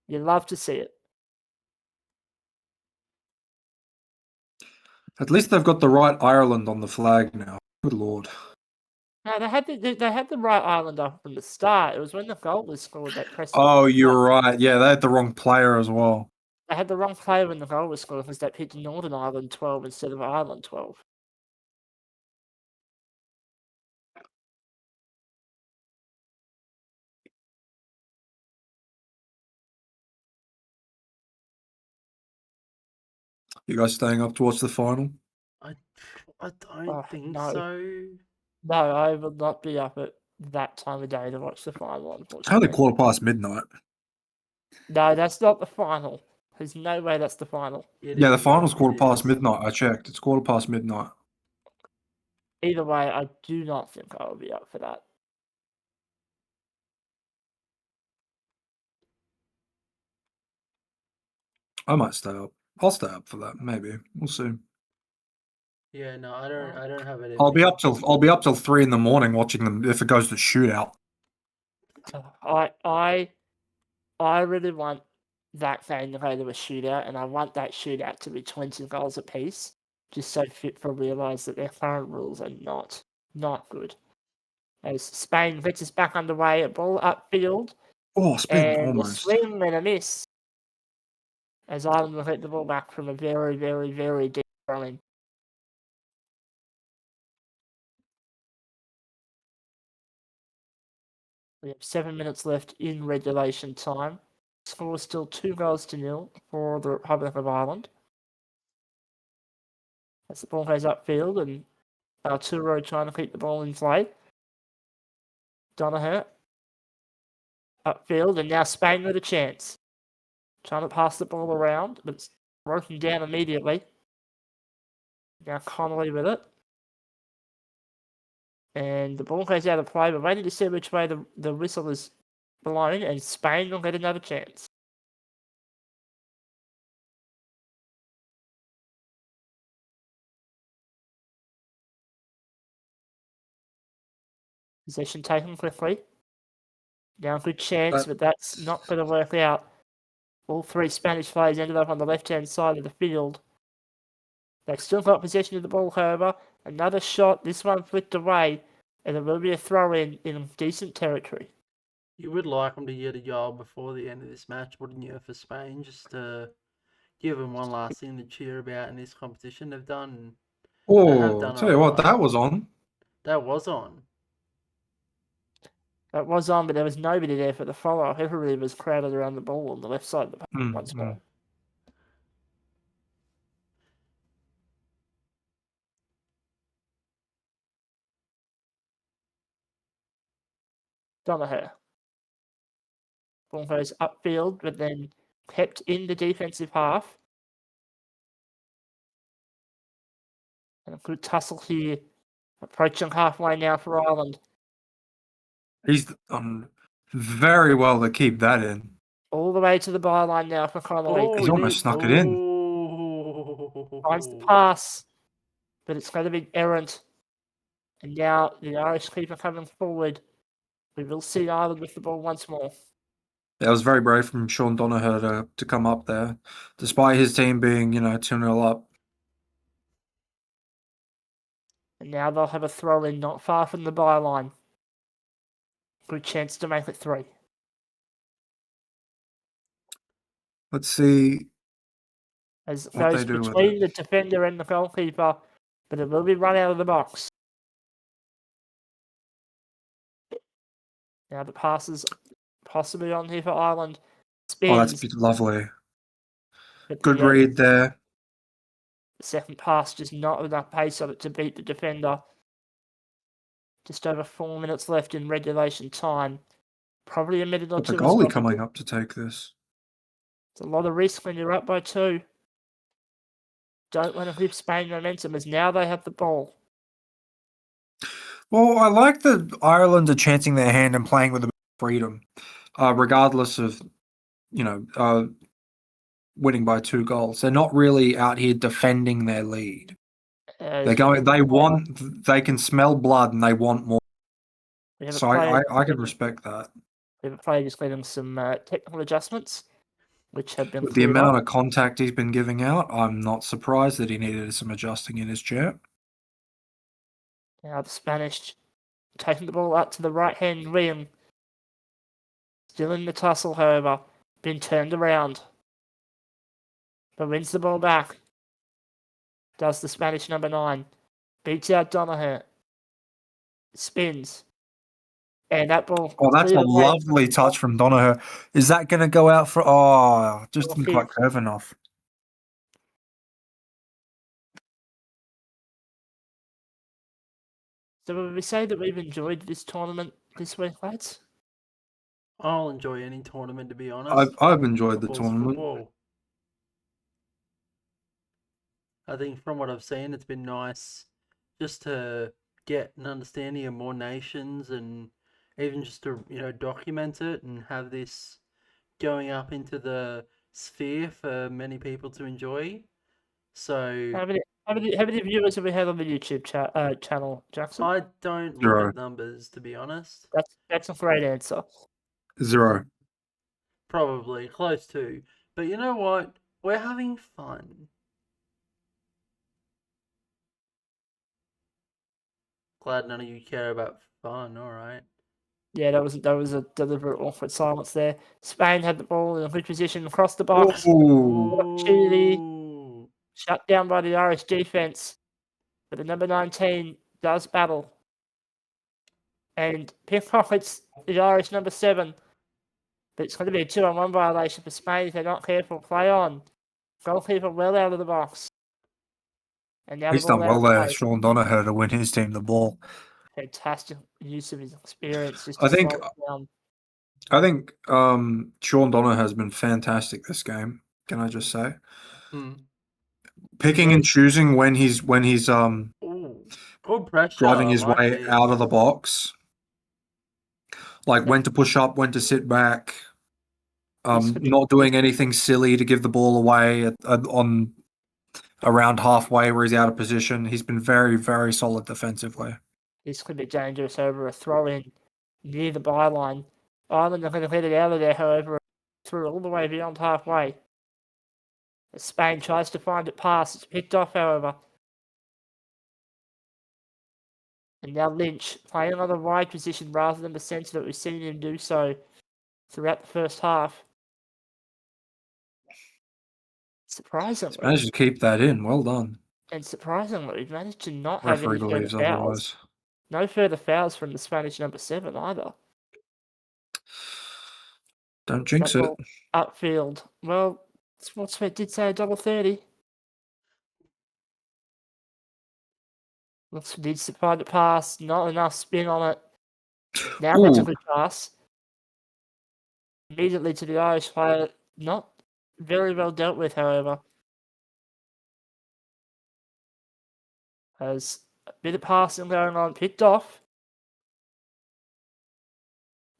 C: You love to see it.
B: At least they've got the right Ireland on the flag now. Good lord.
C: No, they had the right island up from the start. It was when the goal was scored that pressed.
B: Oh, you're right. Yeah, they had the wrong player as well.
C: They had the wrong player when the goal was scored because they picked Northern Ireland 12 instead of Ireland 12.
B: You guys staying up to watch the final?
A: I don't think
C: no.
A: so.
C: No, I will not be up at that time of day to watch the final,
B: It's
C: unfortunately.
B: only midnight.
C: No, that's not the final. There's no way that's the final.
B: The final's
A: midnight.
B: midnight. I checked. It's midnight.
C: Either way, I do not think I will be up for that.
B: I might stay up. I'll stay up for that. Maybe we'll see.
A: Yeah, no, I don't have it.
B: I'll be up till 3 in the morning watching them if it goes to shootout.
C: I really want that game to go to a shootout, and I want that shootout to be 20 goals apiece, just so FIFA realise that their current rules are not good. As Spain gets us back underway, a ball upfield,
B: Oh, Spain
C: and
B: almost.
C: a swing and a miss. As Ireland will hit the ball back from a very, very, very deep throw in. We have 7 minutes left in regulation time. Score is still 2-0 for the Republic of Ireland. As the ball goes upfield, and Arturo trying to keep the ball in play. Donoghue upfield, and now Spain with a chance. Trying to pass the ball around, but it's broken down immediately. Now Connolly with it. And the ball goes out of play. We're waiting to see which way the whistle is blown, and Spain will get another chance. Possession taken quickly. Now a good chance, but that's not going to work out. All 3 Spanish players ended up on the left-hand side of the field. They've still got possession of the ball, however. Another shot, this one flicked away, and it will be a throw-in in decent territory.
A: You would like them to get a goal before the end of this match, wouldn't you, for Spain? Just to give them one last thing to cheer about in this competition. They have done
B: Tell you what,
A: alright.
B: that was on.
A: That was on.
C: That was on, but there was nobody there for the follow-up. Everybody was crowded around the ball on the left side of the park once more. Donoghue. Ball goes upfield, but then kept in the defensive half. And a good tussle here. Approaching halfway now for Ireland.
B: He's done very well to keep that in.
C: All the way to the byline now for Connolly.
B: He's almost snuck it in.
C: Finds the pass, but it's going to be errant. And now the Irish keeper coming forward. We will see Ireland with the ball once more.
B: It was very brave from Sean Donoghue to come up there, despite his team being, 2-0 up.
C: And now they'll have a throw in not far from the byline. Good chance to make it 3.
B: Let's see
C: As it
B: what
C: goes
B: they do with
C: between
B: it.
C: the defender and the goalkeeper, but it will be run out of the box. Now the pass is possibly on here for Ireland. Spins.
B: Oh, that's lovely.
C: But
B: Good read there.
C: The second pass just not enough pace on it to beat the defender. Just over 4 minutes left in regulation time. Probably a minute or
B: But the
C: two. As
B: goalie
C: well.
B: coming up to take this.
C: It's a lot of risk when you're up by 2. Don't want to flip Spain momentum as now they have the ball.
B: Well, I like that Ireland are chancing their hand and playing with a bit of freedom, regardless of, winning by 2 goals. They're not really out here defending their lead. They're going. They can smell blood and they want more. So I can respect that.
C: We have a player just getting some technical adjustments, which have been
B: With the
C: cleared
B: amount
C: up.
B: of contact he's been giving out, I'm not surprised that he needed some adjusting in his chair.
C: Now the Spanish taking the ball out to the right-hand wing. Still in the tussle, however. Been turned around. But wins the ball back. Does the Spanish number 9. Beats out Donoghue. Spins. And that ball...
B: Oh, that's a lovely touch from Donoghue. Is that going to go out for... Oh, just didn't quite curve enough.
C: So would we say that we've enjoyed this tournament this week, lads?
A: I'll enjoy any tournament, to be honest.
B: I've enjoyed the tournament.
A: Football. I think from what I've seen, it's been nice just to get an understanding of more nations and even just to, document it and have this going up into the sphere for many people to enjoy. So
C: How many viewers have we had on the YouTube channel, Jackson?
A: I don't look at numbers, to be honest.
C: That's a great answer.
B: 0.
A: Probably close to. But you know what? We're having fun. Glad none of you care about fun. All right.
C: Yeah, that was a deliberate awkward silence there. Spain had the ball in a good position across the box. Opportunity shut down by the Irish defense, but the number 19 does battle and pickpockets the Irish number 7. But it's going to be a 2-on-1 violation for Spain if they're not careful. Play on. Goalkeeper well out of the box. And now
B: he's done well there, Sean Donoghue, to win his team the ball.
C: Fantastic use of his experience. Just
B: I think Sean Donoghue has been fantastic this game. Can I just say? Picking and choosing when he's
A: good pressure,
B: driving his way out of the box, like when to push up, when to sit back, not doing anything silly to give the ball away on around halfway where he's out of position. He's been very, very solid defensively.
C: This could be dangerous over a throw-in near the byline. Ireland are going to let it out of there, however, through all the way beyond halfway. As Spain tries to find it past, it's picked off, however. And now Lynch playing on the wide position rather than the centre that we've seen him do so throughout the first half. Surprisingly.
B: He's managed to keep that in. Well done.
C: And surprisingly, we've managed to not have any further fouls.
B: Otherwise.
C: No further fouls from the Spanish number 7 either.
B: Don't jinx it.
C: Upfield. Well, Sportsbet did say $1.30. Looks needs to find a pass. Not enough spin on it. Now that's a good pass. Immediately to the Irish player. Not very well dealt with, however. Has a bit of passing going on. Picked off.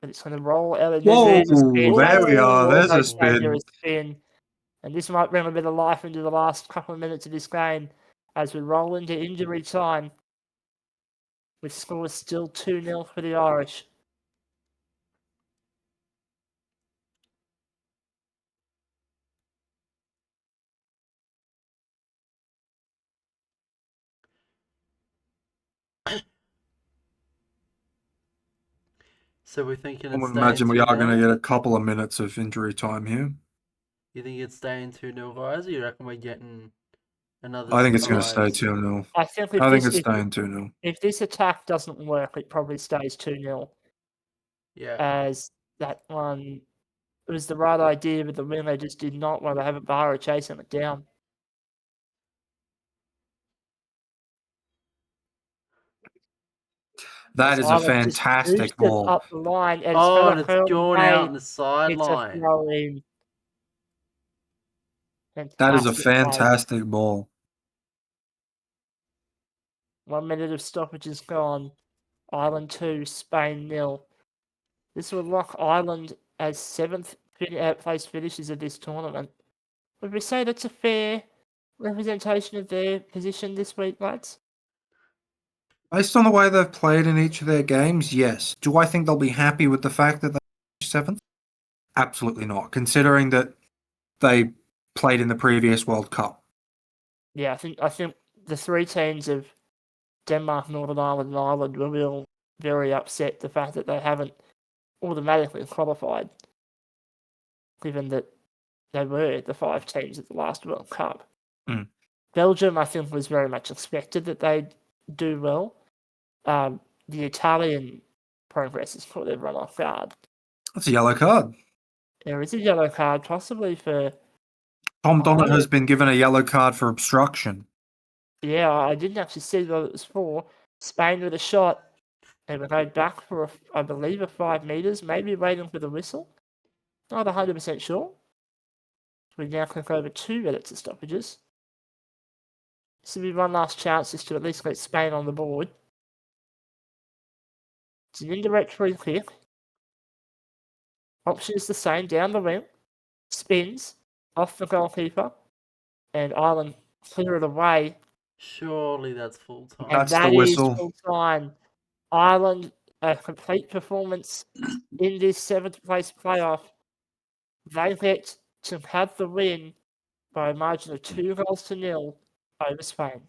C: But it's going to roll out of
B: there we are. There's a
C: spin. And this might bring a bit of life into the last couple of minutes of this game as we roll into injury time. With scores still 2-0 for the Irish.
A: So we're thinking.
B: I would imagine we are going to get a couple of minutes of injury time here.
A: You think it's staying 2-0, guys, or you reckon we're getting another?
B: I think it's going to stay 2-0.
C: I think
B: it's staying 2-0.
C: If this attack doesn't work, it probably stays 2-0.
A: Yeah.
C: As that one, it was the right idea, but the winger just did not want to have a Barra chasing it down.
B: That
C: as
B: is a
C: Ireland just
B: fantastic
C: boosted
B: ball.
C: up the line, and it's
A: Oh,
C: going
A: and
C: to
A: it's
C: hurl
A: gone out
C: away.
A: on the
C: It's a
A: sideline.
C: throw in.
B: That is a
C: Fantastic play.
B: fantastic ball.
C: 1 minute of stoppages gone. Ireland 2, Spain 0. This will lock Ireland as 7th place finishers of this tournament. Would we say that's a fair representation of their position this week, lads?
B: Based on the way they've played in each of their games, yes. Do I think they'll be happy with the fact that they finished 7th? Absolutely not, considering that they played in the previous World Cup.
C: Yeah, I think the three teams of Denmark, Northern Ireland, and Ireland were all very upset the fact that they haven't automatically qualified, given that they were the 5 teams at the last World Cup.
B: Mm.
C: Belgium, I think, was very much expected that they'd do well. The Italian progress has caught everyone off guard.
B: That's a yellow card.
C: There is a yellow card, possibly for.
B: Tom Byrne has been given a yellow card for obstruction.
C: Yeah, I didn't actually see what it was for. Spain with a shot. And we're going back for, I believe, a 5 metres, maybe waiting for the whistle. Not 100% sure. We now click over 2 minutes of stoppages. This will be one last chance just to at least get Spain on the board. It's an indirect free kick. Option is the same, down the wing. Spins, off the goalkeeper. And Ireland clear it away.
A: Surely that's full time.
C: And
B: That's the
C: that is
B: whistle.
C: full time. Ireland, a complete performance in this 7th place playoff. They get to have the win by a margin of 2-0 over Spain.